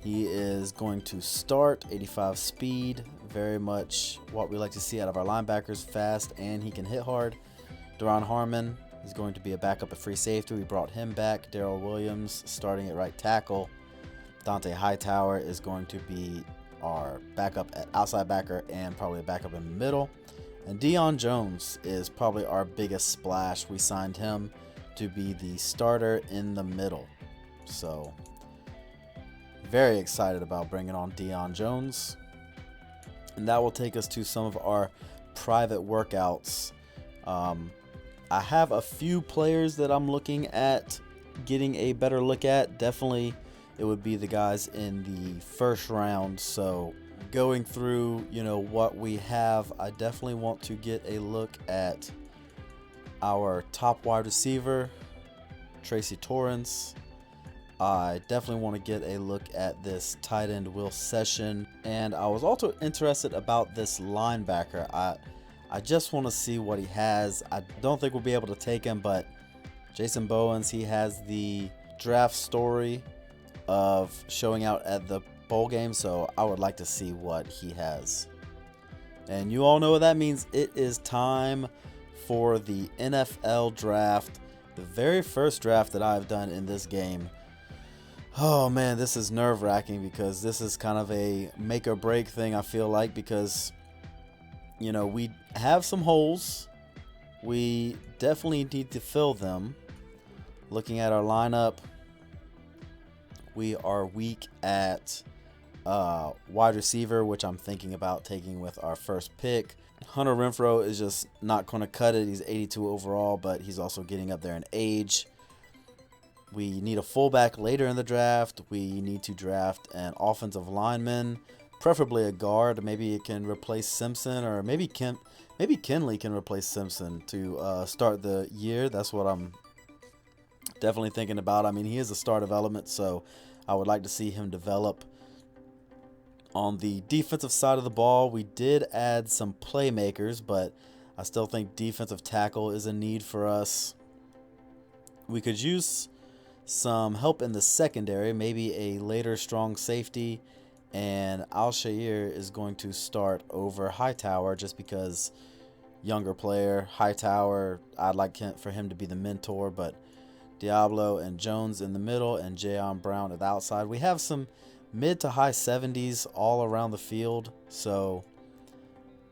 S1: He is going to start 85 speed. Very much what we like to see out of our linebackers. Fast, and he can hit hard. Deron Harmon is going to be a backup at free safety. We brought him back. Darrell Williams starting at right tackle. Dante Hightower is going to be our backup at outside backer and probably a backup in the middle. And Deion Jones is probably our biggest splash. We signed him to be the starter in the middle. So very excited about bringing on Deion Jones. And that will take us to some of our private workouts. I have a few players that I'm looking at getting a better look at. Definitely it would be the guys in the first round. So going through, what we have, I definitely want to get a look at our top wide receiver, Tracy Torrance. I definitely want to get a look at this tight end, Will Session. And I was also interested about this linebacker. I just want to see what he has. I don't think we'll be able to take him, but Jason Bowens, he has the draft story of showing out at the bowl game, so I would like to see what he has. And you all know what that means. It is time for the NFL draft, the very first draft that I've done in this game. Oh man, this is nerve-wracking because this is kind of a make or break thing, I feel like, because we have some holes. We definitely need to fill them. Looking at our lineup, we are weak at wide receiver, which I'm thinking about taking with our first pick. Hunter Renfrow is just not going to cut it. He's 82 overall, but he's also getting up there in age. We need a fullback later in the draft. We need to draft an offensive lineman, preferably a guard. Maybe it can replace Simpson, or maybe Kinley can replace Simpson to start the year. That's what I'm definitely thinking about. I mean, he is a star development, so I would like to see him develop. On the defensive side of the ball, we did add some playmakers, but I still think defensive tackle is a need for us. We could use some help in the secondary, maybe a later strong safety, and Al-Shair is going to start over Hightower just because younger player. Hightower, I'd like for him to be the mentor, but Diablo and Jones in the middle and Jayon Brown at the outside. We have some mid to high 70s all around the field, so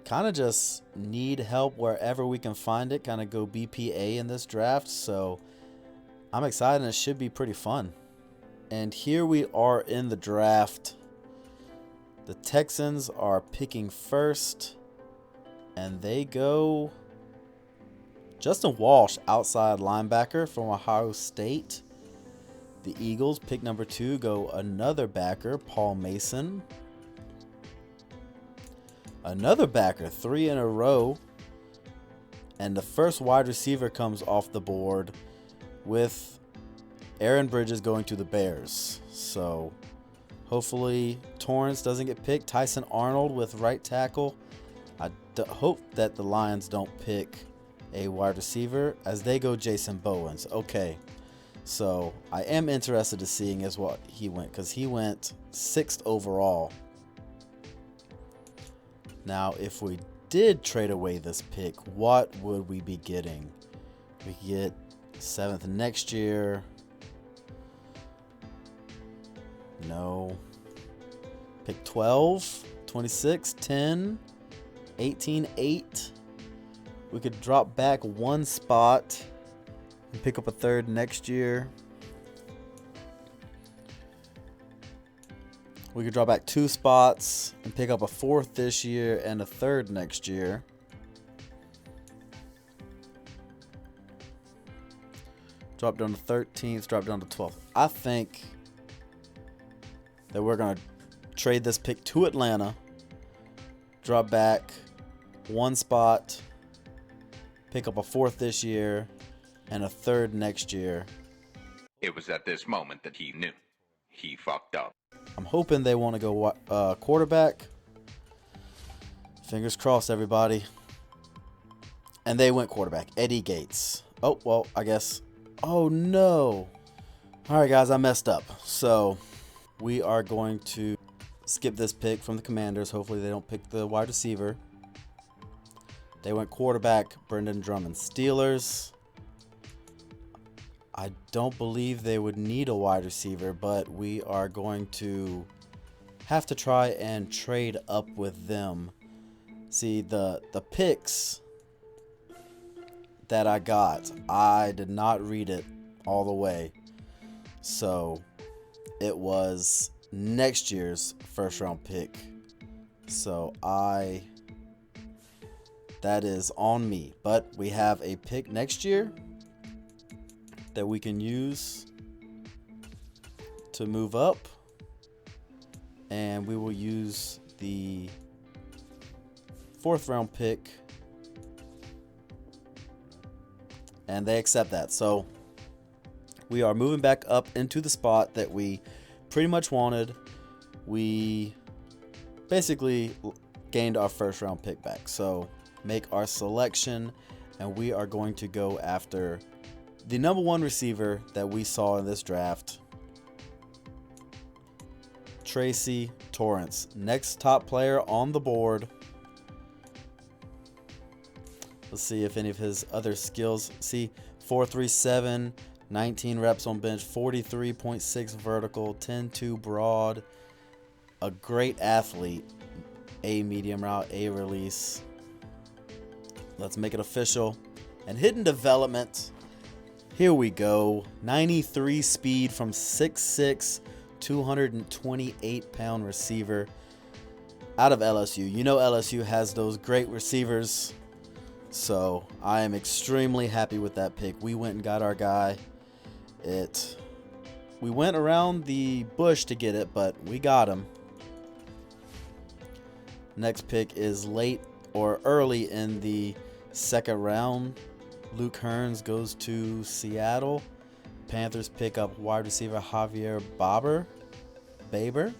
S1: kind of just need help wherever we can find it, kind of go BPA in this draft. So I'm excited, and it should be pretty fun. And here we are in the draft. The Texans are picking first, and they go Justin Walsh, outside linebacker from Ohio State. The Eagles, pick number 2, go another backer, Paul Mason. Another backer, 3 in a row. And the first wide receiver comes off the board with Aaron Bridges going to the Bears. So hopefully Torrance doesn't get picked. Tyson Arnold with right tackle. I hope that the Lions don't pick a wide receiver as they go Jason Bowens. Okay, so I am interested to seeing as what he went, because he went 6th overall. Now, if we did trade away this pick, what would we be getting? We get 7th next year. No. Pick 12, 26, 10, 18, 8. We could drop back 1 spot and pick up a 3rd next year. We could drop back 2 spots and pick up a 4th this year and a 3rd next year. Drop down to 13th, drop down to 12th. I think that we're going to trade this pick to Atlanta, drop back 1 spot, pick up a 4th this year and a 3rd next year.
S2: It was at this moment that he knew he fucked up.
S1: I'm hoping they want to go quarterback. Fingers crossed, everybody. And they went quarterback. Eddie Gates. Oh, well, I guess. Oh, no. All right, guys, I messed up. So we are going to skip this pick from the Commanders. Hopefully they don't pick the wide receiver. They went quarterback, Brendan Drummond. Steelers. I don't believe they would need a wide receiver, but we are going to have to try and trade up with them. See, the picks that I got, I did not read it all the way. So it was next year's 1st round pick. So that is on me. But we have a pick next year that we can use to move up, and we will use the 4th round pick, and they accept that. So we are moving back up into the spot that we pretty much wanted. We basically gained our 1st round pick back. So make our selection, and we are going to go after the number 1 receiver that we saw in this draft, Tracy Torrance. Next top player on the board. Let's see if any of his other skills. See, 4.37, 19 reps on bench, 43.6 vertical, 10.2 broad. A great athlete. A medium route, A release. Let's make it official. And hidden development. Here we go. 93 speed from 6'6", 228-pound receiver out of LSU. You know LSU has those great receivers. So I am extremely happy with that pick. We went and got our guy. We went around the bush to get it, but we got him. Next pick is late or early in the 2nd round. Luke Hearns goes to Seattle. Panthers pick up wide receiver Javier Baber.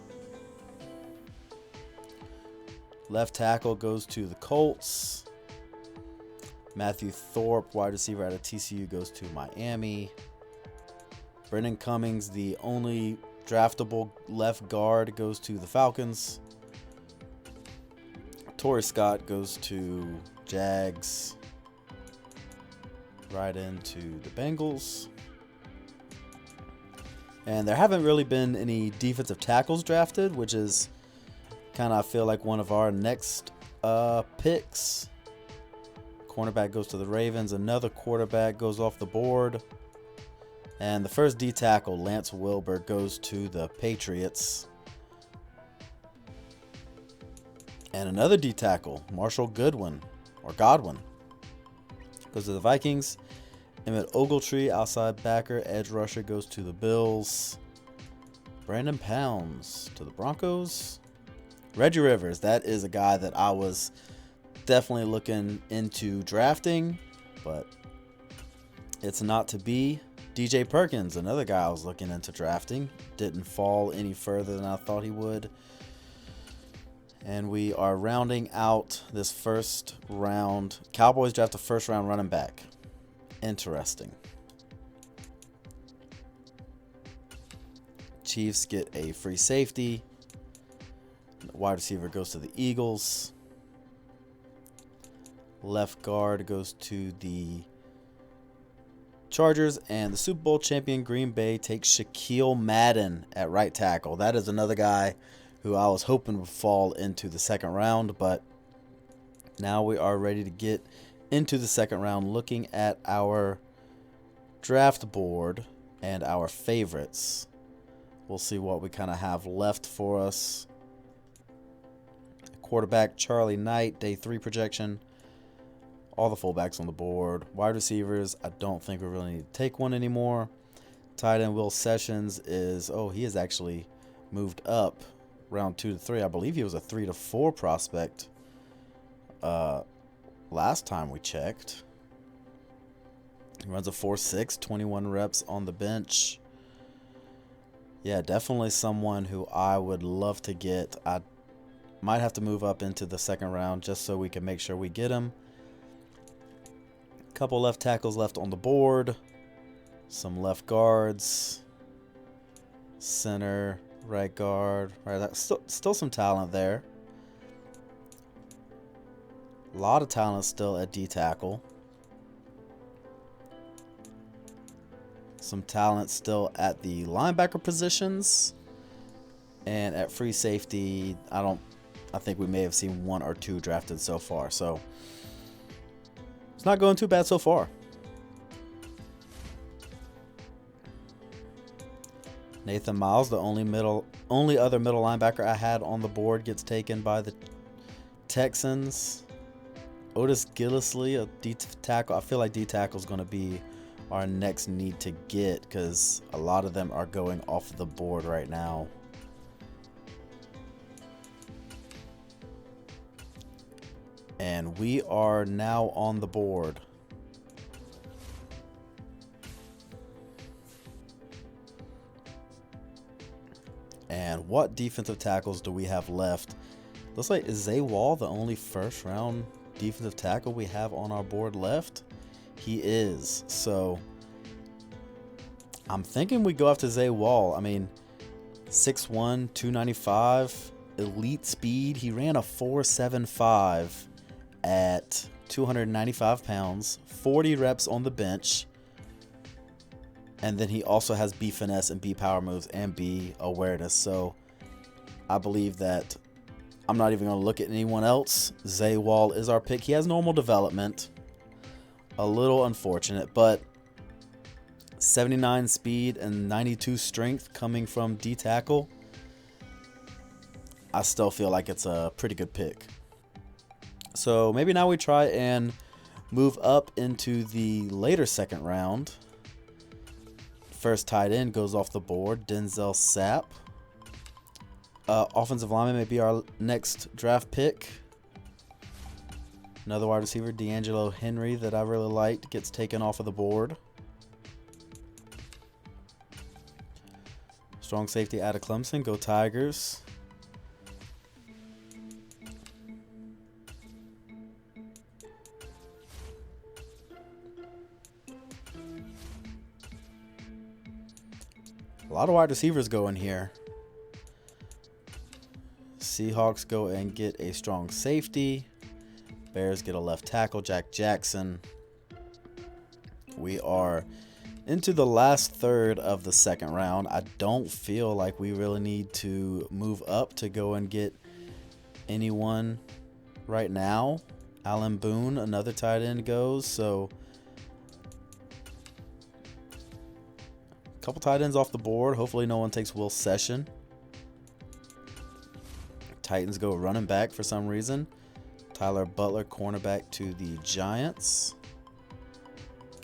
S1: Left tackle goes to the Colts. Matthew Thorpe, wide receiver out of TCU, goes to Miami. Brendan Cummings, the only draftable left guard, goes to the Falcons. Torrey Scott goes to Jags. Right into the Bengals. And there haven't really been any defensive tackles drafted, which is kind of, I feel like, one of our next picks. Cornerback goes to the Ravens. Another quarterback goes off the board. And the first D tackle, Lance Wilber, goes to the Patriots. And another D tackle, Marshall Godwin, goes to the Vikings. Emmett Ogletree, outside backer, edge rusher, goes to the Bills. Brandon Pounds to the Broncos. Reggie Rivers, that is a guy that I was definitely looking into drafting, but it's not to be. DJ Perkins, another guy I was looking into drafting, didn't fall any further than I thought he would. And we are rounding out this first round. Cowboys draft a first round running back. Interesting. Chiefs get a free safety. The wide receiver goes to the Eagles. Left guard goes to the Chargers, and the Super Bowl champion Green Bay takes Shaquille Madden at right tackle. That is another guy who I was hoping would fall into the second round, but now we are ready to get into the second round, looking at our draft board and our favorites. We'll see what we kind of have left for us. Quarterback Charlie Knight, day 3 projection. All the fullbacks on the board. Wide receivers, I don't think we really need to take one anymore. Tight end Will Sessions is, he has actually moved up round 2 to 3. I believe he was a 3 to 4 prospect last time we checked. He runs a 4.6, 21 reps on the bench. Yeah, definitely someone who I would love to get. I might have to move up into the second round just so we can make sure we get him. Couple left tackles left on the board. Some left guards. Center, right guard. Right, that's still some talent there. A lot of talent still at D tackle. Some talent still at the linebacker positions. And at free safety, I think we may have seen 1 or 2 drafted so far. So it's not going too bad so far. Nathan Miles, the only other middle linebacker I had on the board, gets taken by the Texans. Otis Gillisley, a D tackle. I feel like D tackle is going to be our next need to get because a lot of them are going off the board right now. And we are now on the board. And what defensive tackles do we have left? Looks like, is Zay Wall the only first round defensive tackle we have on our board left? He is. So I'm thinking we go after Zay Wall. I mean, 6'1", 295, elite speed. He ran a 4.75 at 295 pounds, 40 reps on the bench. And then he also has B finesse and B power moves and B awareness. So I believe that I'm not even going to look at anyone else. Zay Wall is our pick. He has normal development. A little unfortunate, but 79 speed and 92 strength coming from D tackle. I still feel like it's a pretty good pick. So maybe now we try and move up into the later second round. First tight end goes off the board, Denzel Sapp. Offensive lineman may be our next draft pick. Another wide receiver, D'Angelo Henry, that I really liked, gets taken off of the board. Strong safety out of Clemson, go Tigers. A lot of wide receivers go in here. Seahawks go and get a strong safety. Bears get a left tackle, Jack Jackson. We are into the last third of the second round. I don't feel like we really need to move up to go and get anyone right now. Alan Boone, another tight end, goes. So a couple tight ends off the board. Hopefully no one takes Will Session. Titans go running back for some reason. Tyler Butler, cornerback to the Giants.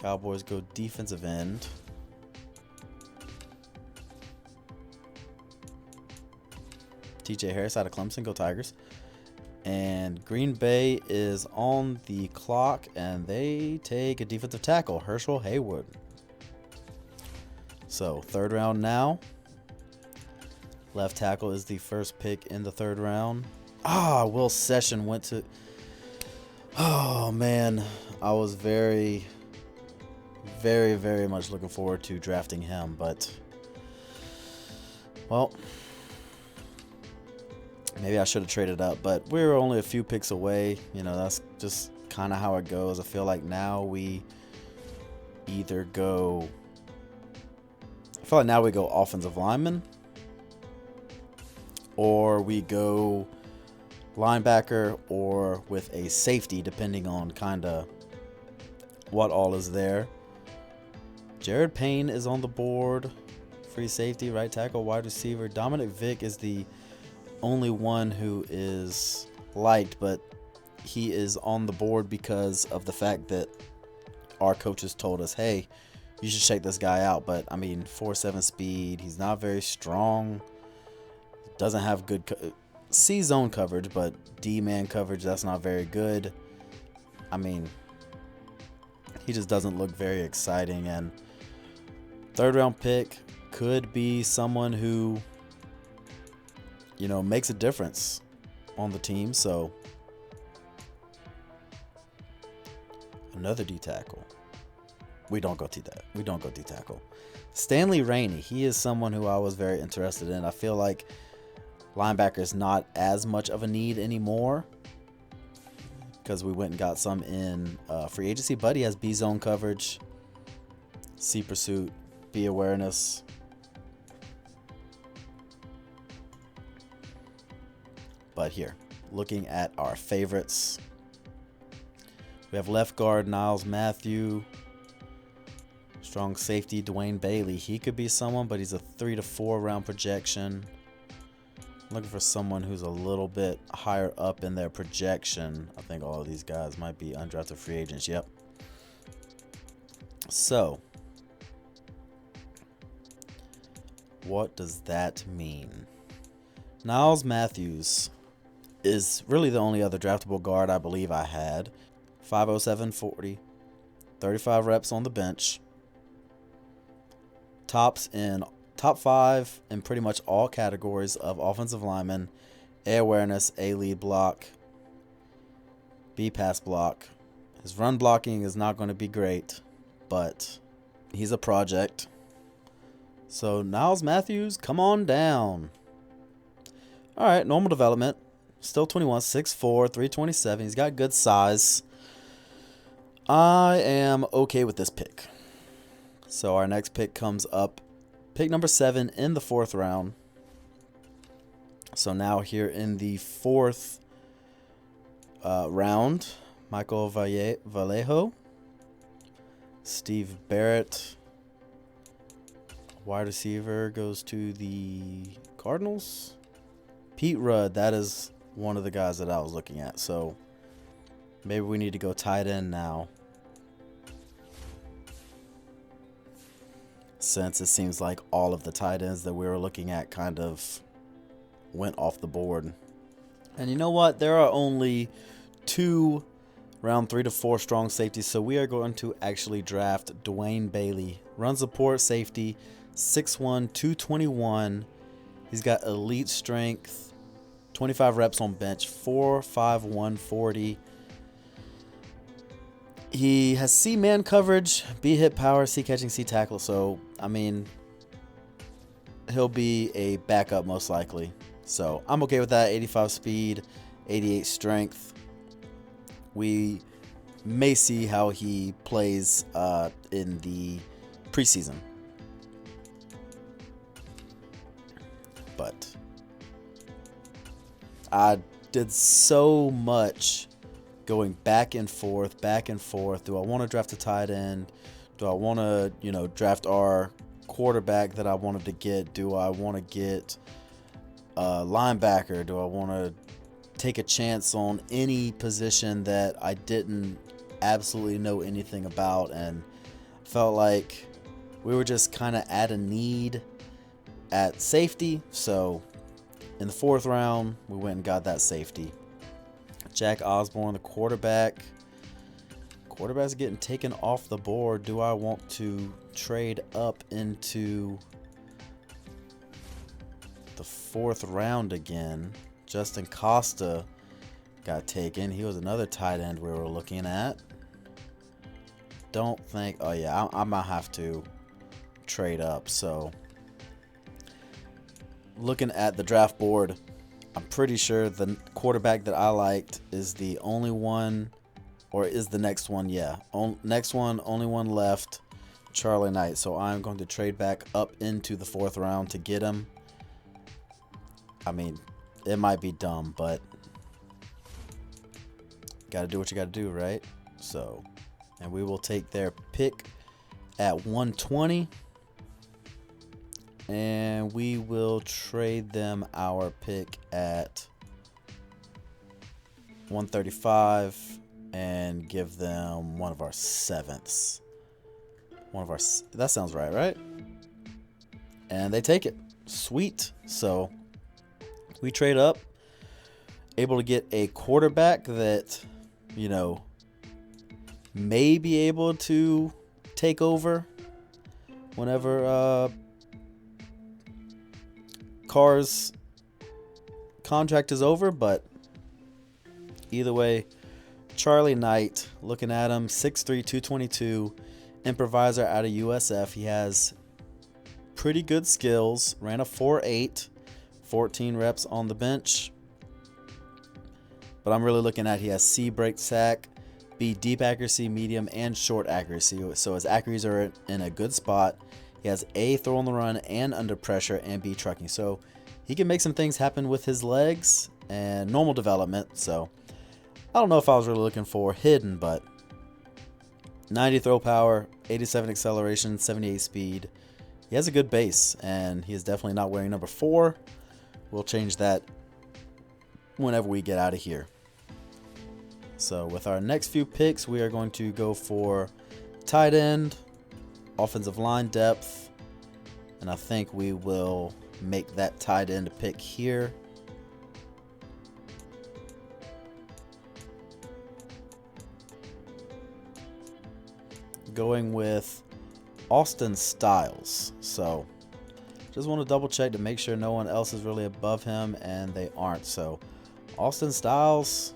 S1: Cowboys go defensive end. TJ Harris out of Clemson, go Tigers. And Green Bay is on the clock, and they take a defensive tackle, Herschel Haywood. So, third round now. Left tackle is the first pick in the third round. Will Session went to... Oh, man. I was very, very much looking forward to drafting him, but... Well... Maybe I should have traded up, but we were only a few picks away. You know, that's just kind of how it goes. I feel like now we either go... I feel like now we go offensive lineman, or we go linebacker, or with a safety, depending on kind of what all is there. Jared Payne is on the board. Free safety, right tackle, wide receiver. Dominic Vick is the only one who is liked, but he is on the board because of the fact that our coaches told us, hey, you should check this guy out. But I mean, 4.7 speed, he's not very strong, doesn't have good C-zone coverage, but D-man coverage, that's not very good. I mean, he just doesn't look very exciting. And third round pick could be someone who, you know, makes a difference on the team. So another D tackle. We don't go D tackle. Stanley Rainey. He is someone who I was very interested in. I feel like linebacker is not as much of a need anymore because we went and got some in free agency, but he has B zone coverage, C pursuit, B awareness. But here, looking at our favorites, we have left guard Niles Matthew, strong safety Dwayne Bailey. He could be someone, but he's a 3 to 4 round projection. I'm looking for someone who's a little bit higher up in their projection. I think all of these guys might be undrafted free agents. Yep. So, what does that mean? Niles Matthews is really the only other draftable guard I believe I had. 5'07", 40, 35 reps on the bench. Top 5 in pretty much all categories of offensive lineman. A awareness, A lead block, B pass block. His run blocking is not going to be great, but he's a project. So Niles Matthews, come on down. All right, normal development. Still 21, 6'4", 327. He's got good size. I am okay with this pick. So our next pick comes up. Pick number 7 in the 4th round. So now here in the 4th round, Michael Vallejo, Steve Barrett, wide receiver, goes to the Cardinals. Pete Rudd, that is one of the guys that I was looking at. So maybe we need to go tight end now, since it seems like all of the tight ends that we were looking at kind of went off the board. And you know what? There are only 2 round 3 to 4 strong safeties, so we are going to actually draft Dwayne Bailey. Run support safety, 6'1", 221. He's got elite strength, 25 reps on bench, 4'5", 140. He has C man coverage, B hit power, C catching, C tackle. So, I mean, he'll be a backup most likely. So I'm okay with that. 85 speed, 88 strength. We may see how he plays in the preseason. But I did so much going back and forth, back and forth. Do I want to draft a tight end? Do I want to, draft our quarterback that I wanted to get? Do I want to get a linebacker? Do I want to take a chance on any position that I didn't absolutely know anything about? And felt like we were just kind of at a need at safety. So in the 4th round, we went and got that safety. Jack Osborne, the quarterback. Quarterback's getting taken off the board. Do I want to trade up into the 4th round again? Justin Costa got taken. He was another tight end we were looking at. Don't think... Oh, yeah, I might have to trade up. So, looking at the draft board, I'm pretty sure the quarterback that I liked is the only one, or is the next one, yeah. Next one, only one left, Charlie Knight. So I'm going to trade back up into the 4th round to get him. I mean, it might be dumb, but gotta do what you gotta do, right? So, and we will take their pick at 120. And we will trade them our pick at 135 and give them one of our 7ths. That sounds right? And they take it. Sweet. So we trade up, able to get a quarterback that, may be able to take over whenever Carr's contract is over. But either way, Charlie Knight, looking at him, 6'3", 222, improviser out of USF. He has pretty good skills. Ran a 4.8, 14 reps on the bench. But I'm really looking at, he has C, break, sack, B, deep accuracy, medium, and short accuracy. So his accuracies are in a good spot. He has A, throw on the run and under pressure, and B, trucking. So he can make some things happen with his legs and normal development. So I don't know if I was really looking for hidden, but 90 throw power, 87 acceleration, 78 speed. He has a good base, and he is definitely not wearing number 4. We'll change that whenever we get out of here. So with our next few picks, we are going to go for tight end, offensive line depth, and I think we will make that tight end pick here. Going with Austin Styles. So just want to double check to make sure no one else is really above him, and they aren't. So Austin Styles,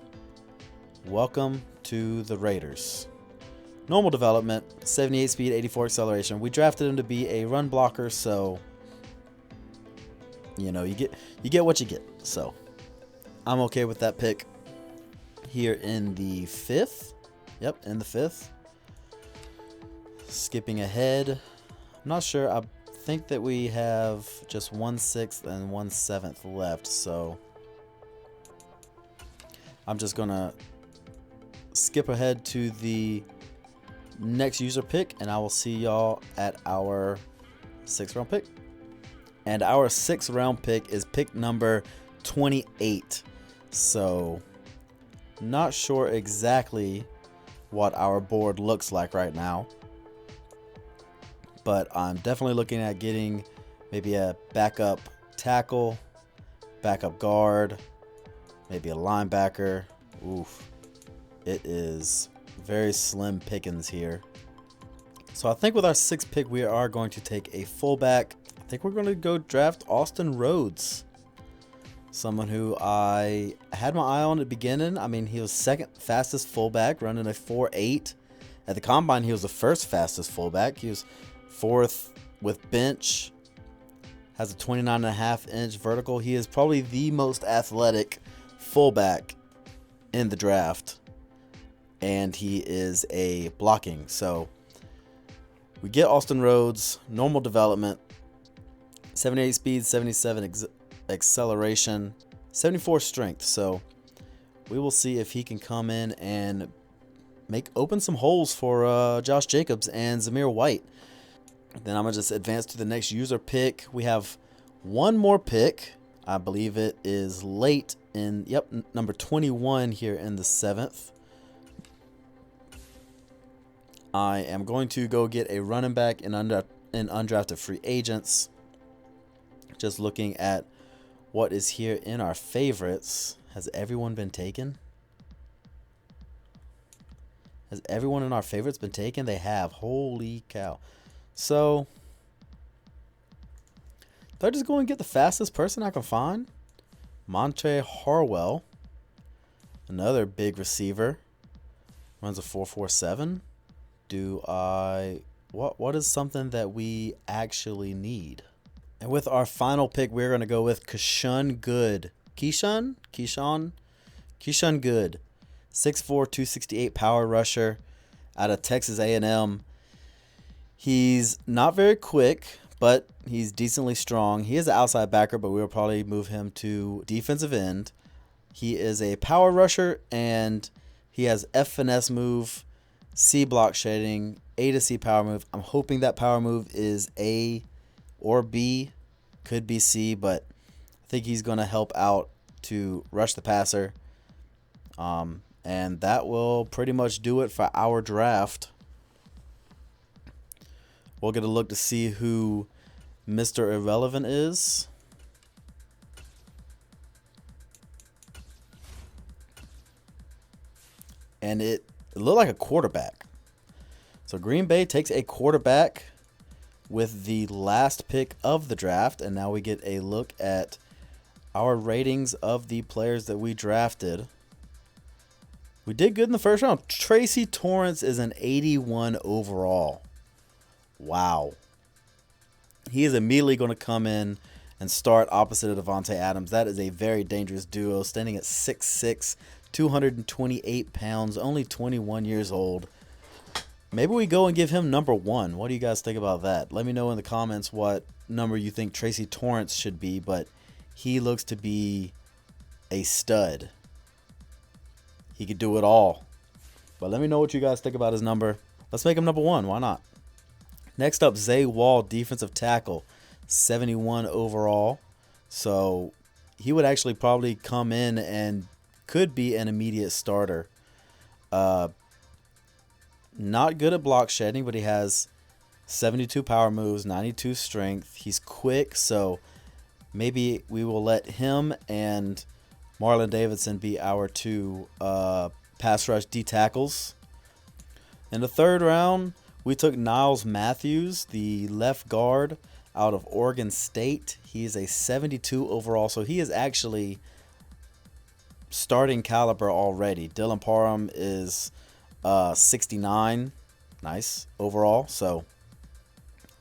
S1: welcome to the Raiders. Normal development, 78 speed, 84 acceleration. We drafted him to be a run blocker, so you get what you get. So I'm okay with that pick here in the 5th. Yep, in the 5th. Skipping ahead, I'm not sure. I think that we have just 1 6th and 1 7th left, so I'm just gonna skip ahead to the next user pick, and I will see y'all at our 6th round pick. And our 6th round pick is pick number 28. So not sure exactly what our board looks like right now, but I'm definitely looking at getting maybe a backup tackle, backup guard, maybe a linebacker. Oof. It is very slim pickings here. So I think with our 6th pick, we are going to take a fullback. I think we're going to go draft Austin Rhodes. Someone who I had my eye on at the beginning. I mean, he was 2nd fastest fullback, running a 4.8. At the combine, he was the 1st fastest fullback. He was 4th with bench. Has a 29.5-inch vertical. He is probably the most athletic fullback in the draft. And he is a blocking. So we get Austin Rhodes, normal development, 78 speed, 77 acceleration, 74 strength. So we will see if he can come in and open some holes for Josh Jacobs and Zamir White. Then I'm going to just advance to the next user pick. We have one more pick. I believe it is late in, number 21 here in the 7th. I am going to go get a running back in undrafted free agents. Just looking at what is here in our favorites. Has everyone been taken? Has everyone in our favorites been taken? They have. Holy cow. So, do I just go and get the fastest person I can find? Montre Harwell. Another big receiver. Runs a 4.47. Do I... What is something that we actually need? And with our final pick, we're going to go with Keyshawn Good. Keyshawn Good. 6'4", 268 power rusher out of Texas A&M. He's not very quick, but he's decently strong. He is an outside backer, but we will probably move him to defensive end. He is a power rusher, and he has F finesse move, C block shedding, A to C power move. I'm hoping that power move is A or B. Could be C, but I think he's going to help out to rush the passer. And that will pretty much do it for our draft. We'll get a look to see who Mr. Irrelevant is. And it looked like a quarterback. So Green Bay takes a quarterback with the last pick of the draft. And now we get a look at our ratings of the players that we drafted. We did good in the first round. Tracy Torrance is an 81 overall. Wow. He is immediately going to come in and start opposite of Devontae Adams. That is a very dangerous duo, standing at 6'6", 228 pounds, only 21 years old. Maybe we go and give him number 1. What do you guys think about that? Let me know in the comments what number you think Tracy Torrance should be, but he looks to be a stud. He could do it all. But let me know what you guys think about his number. Let's make him number 1. Why not? Next up, Zay Wall, defensive tackle, 71 overall. So he would actually probably come in and could be an immediate starter. Not good at block shedding, but he has 72 power moves, 92 strength. He's quick, so maybe we will let him and Marlon Davidson be our 2 pass rush D tackles. In the 3rd round, we took Niles Matthews, the left guard out of Oregon State. He is a 72 overall, so he is actually starting caliber already. Dylan Parham is 69, nice overall. So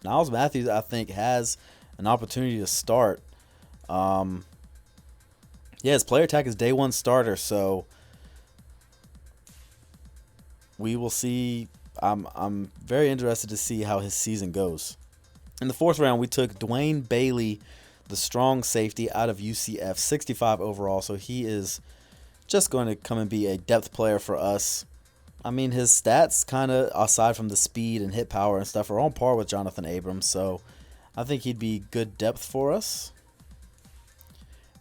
S1: Niles Matthews, I think, has an opportunity to start. His player tag is day 1 starter, so we will see. I'm very interested to see how his season goes. In the 4th round, we took Dwayne Bailey, the strong safety out of UCF, 65 overall. So he is just going to come and be a depth player for us. I mean, his stats kind of, aside from the speed and hit power and stuff, are on par with Jonathan Abrams. So I think he'd be good depth for us.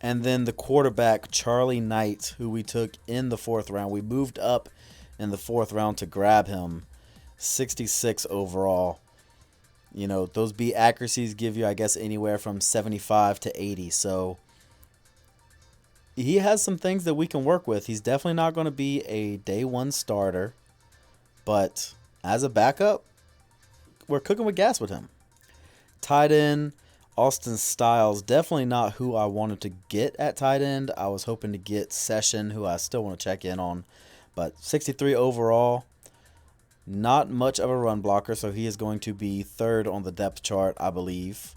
S1: And then the quarterback, Charlie Knight, who we took in the 4th round. We moved up in the 4th round to grab him. 66 overall. You know, those beat accuracies give you, I guess, anywhere from 75 to 80. So he has some things that we can work with. He's definitely not going to be a day 1 starter. But as a backup, we're cooking with gas with him. Tight end, Austin Styles. Definitely not who I wanted to get at tight end. I was hoping to get Session, who I still want to check in on. But 63 overall. Not much of a run blocker, so he is going to be 3rd on the depth chart, I believe.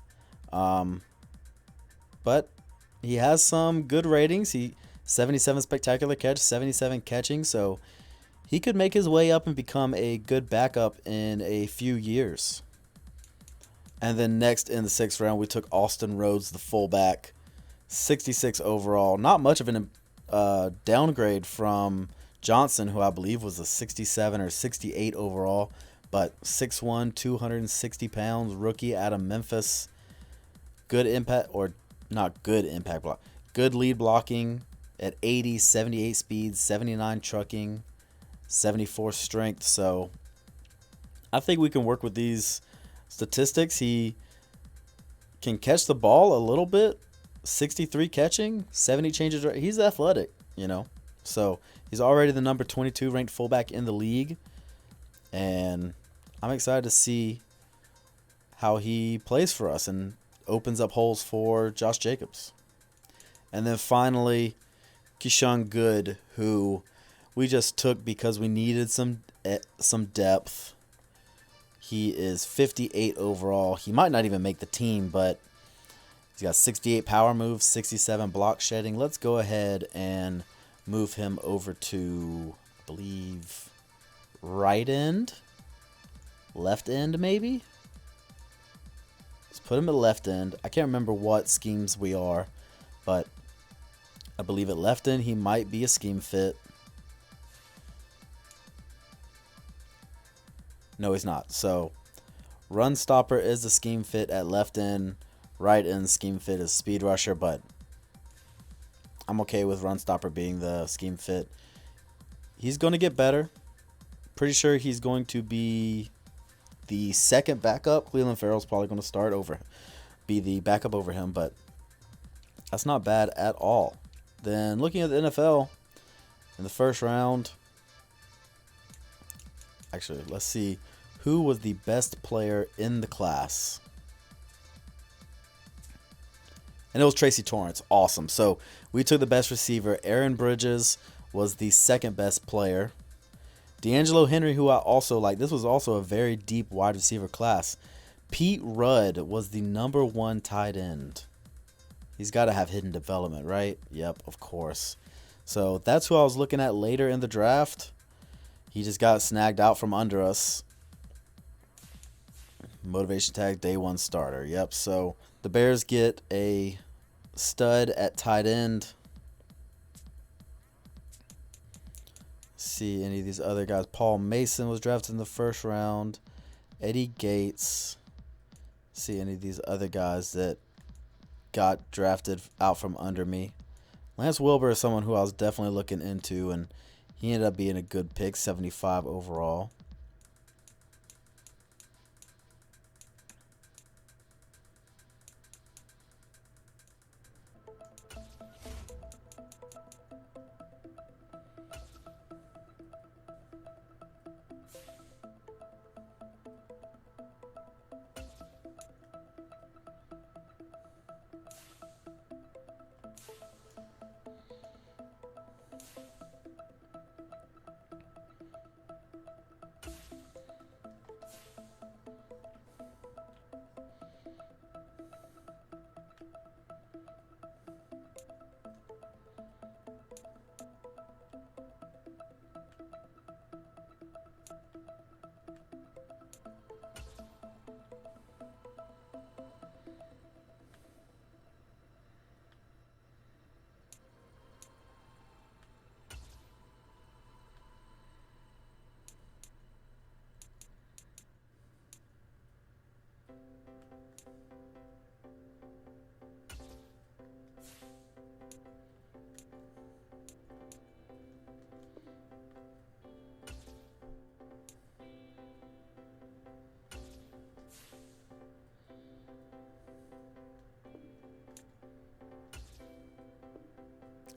S1: but he has some good ratings. 77 spectacular catch, 77 catching, so he could make his way up and become a good backup in a few years. And then next in the 6th round, we took Austin Rhodes, the fullback, 66 overall. Not much of an downgrade from Johnson, who I believe was a 67 or 68 overall, but 6'1", 260 pounds, rookie out of Memphis. Good impact, or not good impact block, good lead blocking at 80, 78 speed, 79 trucking, 74 strength. So I think we can work with these statistics. He can catch the ball a little bit, 63 catching, 70 changes. He's athletic, So he's already the number 22 ranked fullback in the league. And I'm excited to see how he plays for us and opens up holes for Josh Jacobs. And then finally, Keyshawn Good, who we just took because we needed some depth. He is 58 overall. He might not even make the team, but he's got 68 power moves, 67 block shedding. Let's go ahead and move him over to, I believe, right end, left end maybe. Let's put him at left end. I can't remember what schemes we are, but I believe at left end he might be a scheme fit. No, he's not. So run stopper is the scheme fit at left end. Right end scheme fit is speed rusher, but I'm okay with run stopper being the scheme fit. He's going to get better. Pretty sure he's going to be the second backup. Cleveland Farrell's probably going to be the backup over him, but that's not bad at all. Then looking at the NFL in the 1st round, actually, let's see who was the best player in the class. And it was Tracy Torrance. Awesome. So we took the best receiver. Aaron Bridges was the 2nd best player. D'Angelo Henry, who I also like. This was also a very deep wide receiver class. Pete Rudd was the number 1 tight end. He's got to have hidden development, right? Yep, of course. So that's who I was looking at later in the draft. He just got snagged out from under us. Motivation tag, day 1 starter. Yep, so the Bears get a stud at tight end. See any of these other guys. Paul Mason was drafted in the 1st round. Eddie Gates. See any of these other guys that got drafted out from under me. Lance Wilbur is someone who I was definitely looking into, and he ended up being a good pick, 75 overall.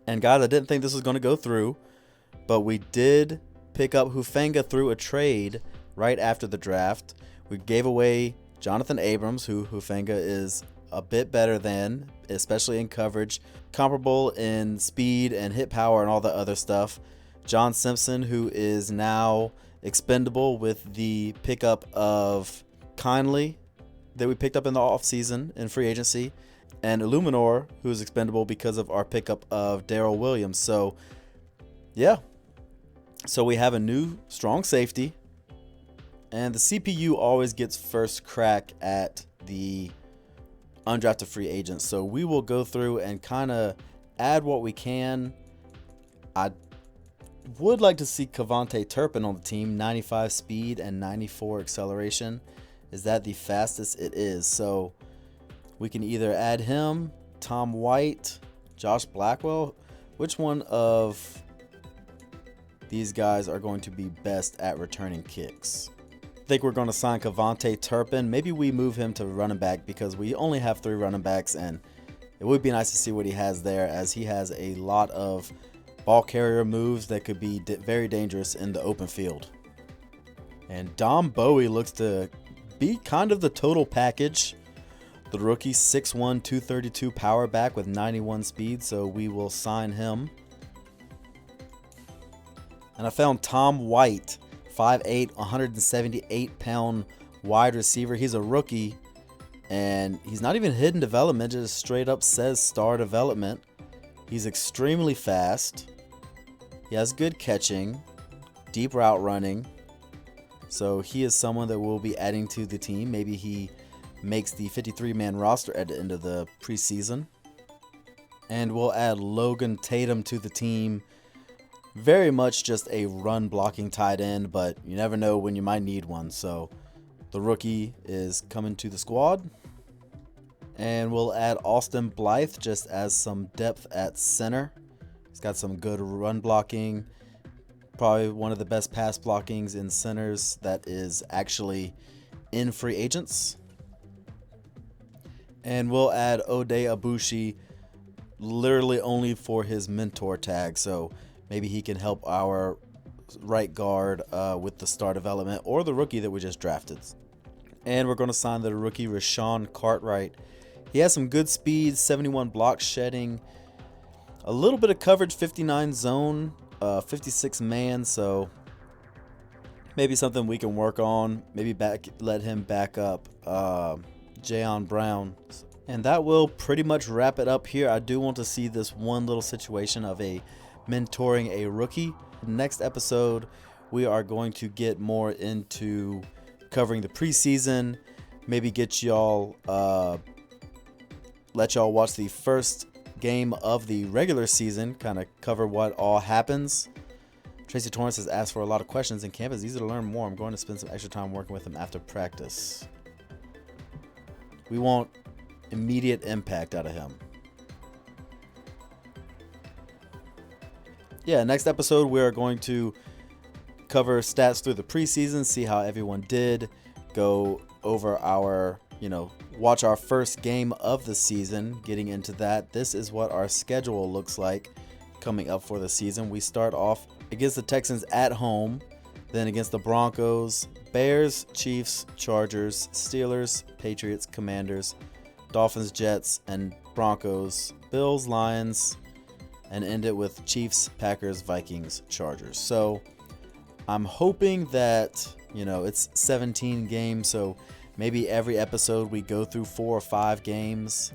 S1: And guys, I didn't think this was going to go through, but we did pick up Hufanga through a trade right after the draft. We gave away Jonathan Abrams, who Hufanga is a bit better than, especially in coverage, comparable in speed and hit power and all the other stuff. John Simpson, who is now expendable with the pickup of Kindly, that we picked up in the offseason in free agency, and Illuminor, who is expendable because of our pickup of Darrell Williams. So, yeah. So we have a new strong safety, and the CPU always gets first crack at the undrafted free agents. So we will go through and kind of add what we can. I would like to see Cavante Turpin on the team, 95 speed and 94 acceleration. Is that the fastest? It is. So we can either add him, Tom White, Josh Blackwell. Which one of these guys are going to be best at returning kicks? I think we're going to sign Cavante Turpin. Maybe we move him to running back because we only have 3 running backs, and it would be nice to see what he has there, as he has a lot of ball carrier moves that could be very dangerous in the open field. And Dom Bowie looks to be kind of the total package. The rookie, 6'1", 232 power back with 91 speed, so we will sign him. And I found Tom White, 5'8", 178-pound wide receiver. He's a rookie, and he's not even hidden development, just straight up says star development. He's extremely fast. He has good catching, deep route running. So he is someone that we'll be adding to the team. Maybe he makes the 53-man roster at the end of the preseason. And we'll add Logan Tatum to the team. Very much just a run blocking tight end, but you never know when you might need one. So the rookie is coming to the squad. And we'll add Austin Blythe just as some depth at center. He's got some good run blocking. Probably one of the best pass blockings in centers that is actually in free agents. And we'll add Ode Abushi literally only for his mentor tag. So maybe he can help our right guard with the star development, or the rookie that we just drafted. And we're going to sign the rookie Rashawn Cartwright. He has some good speed, 71 block shedding, a little bit of coverage, 59 zone, 56 man. So maybe something we can work on. Maybe let him back up Jayon Brown. And that will pretty much wrap it up here. I do want to see this one little situation of a mentoring a rookie. Next episode, we are going to get more into covering the preseason. Maybe get y'all, let y'all watch the first game of the regular season, kind of cover what all happens. Tracy Torrance has asked for a lot of questions, and camp is easy to learn more. I'm going to spend some extra time working with him after practice. We want immediate impact out of him. Yeah, next episode we are going to cover stats through the preseason, see how everyone did, go over our, watch our first game of the season, getting into that. This is what our schedule looks like coming up for the season. We start off against the Texans at home, then against the Broncos, Bears, Chiefs, Chargers, Steelers, Patriots, Commanders, Dolphins, Jets, and Broncos, Bills, Lions, and end it with Chiefs, Packers, Vikings, Chargers. So I'm hoping that, it's 17 games, so maybe every episode we go through 4 or 5 games.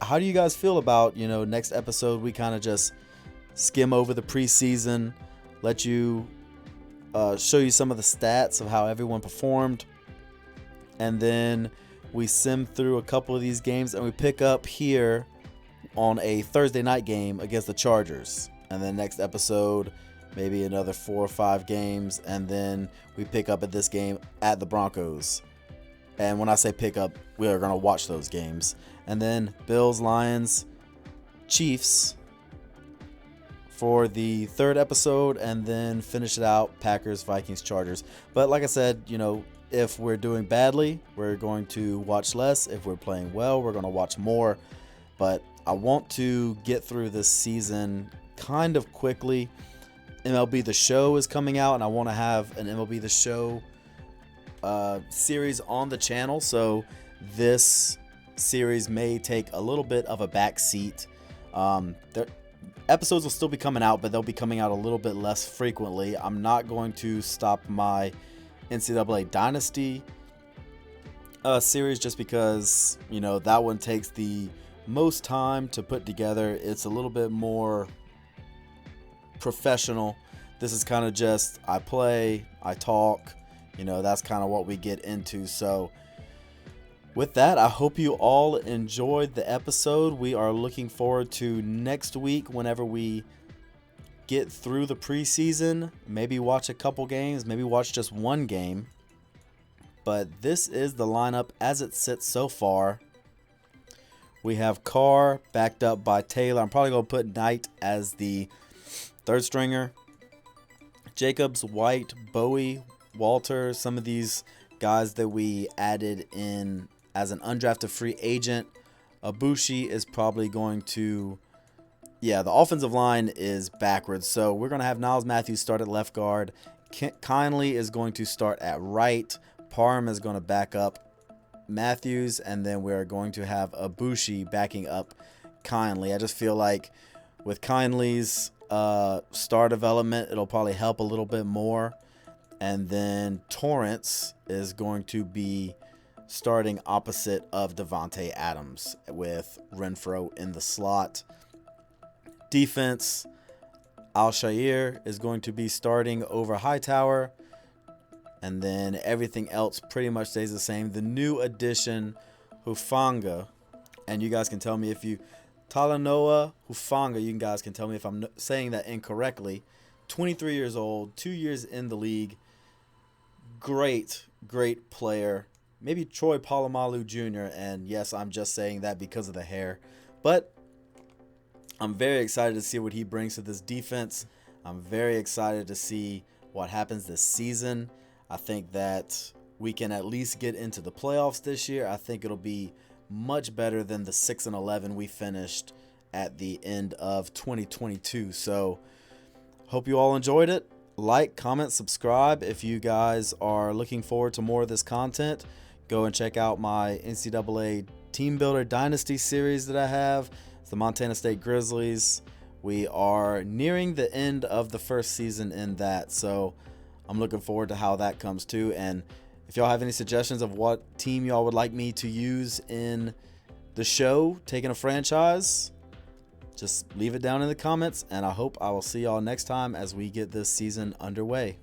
S1: How do you guys feel about, next episode we kind of just skim over the preseason, let you show you some of the stats of how everyone performed, and then we sim through a couple of these games and we pick up here on a Thursday night game against the Chargers, and then next episode maybe another 4 or 5 games, and then we pick up at this game at the Broncos. And when I say pick up, we are going to watch those games, and then Bills, Lions, Chiefs for the 3rd episode, and then finish it out Packers, Vikings, Chargers. But like I said, if we're doing badly, we're going to watch less. If we're playing well, we're going to watch more. But I want to get through this season kind of quickly. MLB The Show is coming out, and I want to have an MLB The Show series on the channel. So this series may take a little bit of a back seat. Episodes will still be coming out, but they'll be coming out a little bit less frequently. I'm not going to stop my NCAA Dynasty series just because, you know, that one takes the most time to put together. It's a little bit more professional. This is kind of just I play, I talk, you know, that's kind of what we get into. So with that, I hope you all enjoyed the episode. We are looking forward to next week whenever we get through the preseason, maybe watch a couple games, maybe watch just one game. But this is the lineup as it sits so far. We have Carr backed up by Taylor. I'm probably going to put Knight as the third stringer. Jacobs, White, Bowie, Walter, some of these guys that we added in as an undrafted free agent. Abushi is probably going to... Yeah, the offensive line is backwards. So we're going to have Niles Matthews start at left guard. Kindly is going to start at right. Parham is going to back up Matthews. And then we're going to have Abushi backing up Kindly. I just feel like with Kindly's star development, it'll probably help a little bit more. And then Torrance is going to be starting opposite of Devontae Adams with Renfro in the slot. Defense, Al-Shair is going to be starting over Hightower. And then everything else pretty much stays the same. The new addition, Hufanga. And you guys can tell me if you... Talanoa Hufanga, you guys can tell me if I'm saying that incorrectly. 23 years old, 2 years in the league. Great, great player. Maybe Troy Polamalu Jr. And yes, I'm just saying that because of the hair. But I'm very excited to see what he brings to this defense. I'm very excited to see what happens this season. I think that we can at least get into the playoffs this year. I think it'll be much better than the 6-11 we finished at the end of 2022. So hope you all enjoyed it. Like, comment, subscribe. If you guys are looking forward to more of this content, go and check out my NCAA Team Builder Dynasty series that I have. It's the Montana State Grizzlies. We are nearing the end of the first season in that, so I'm looking forward to how that comes too. And if y'all have any suggestions of what team y'all would like me to use in the show, taking a franchise, just leave it down in the comments, and I hope I will see y'all next time as we get this season underway.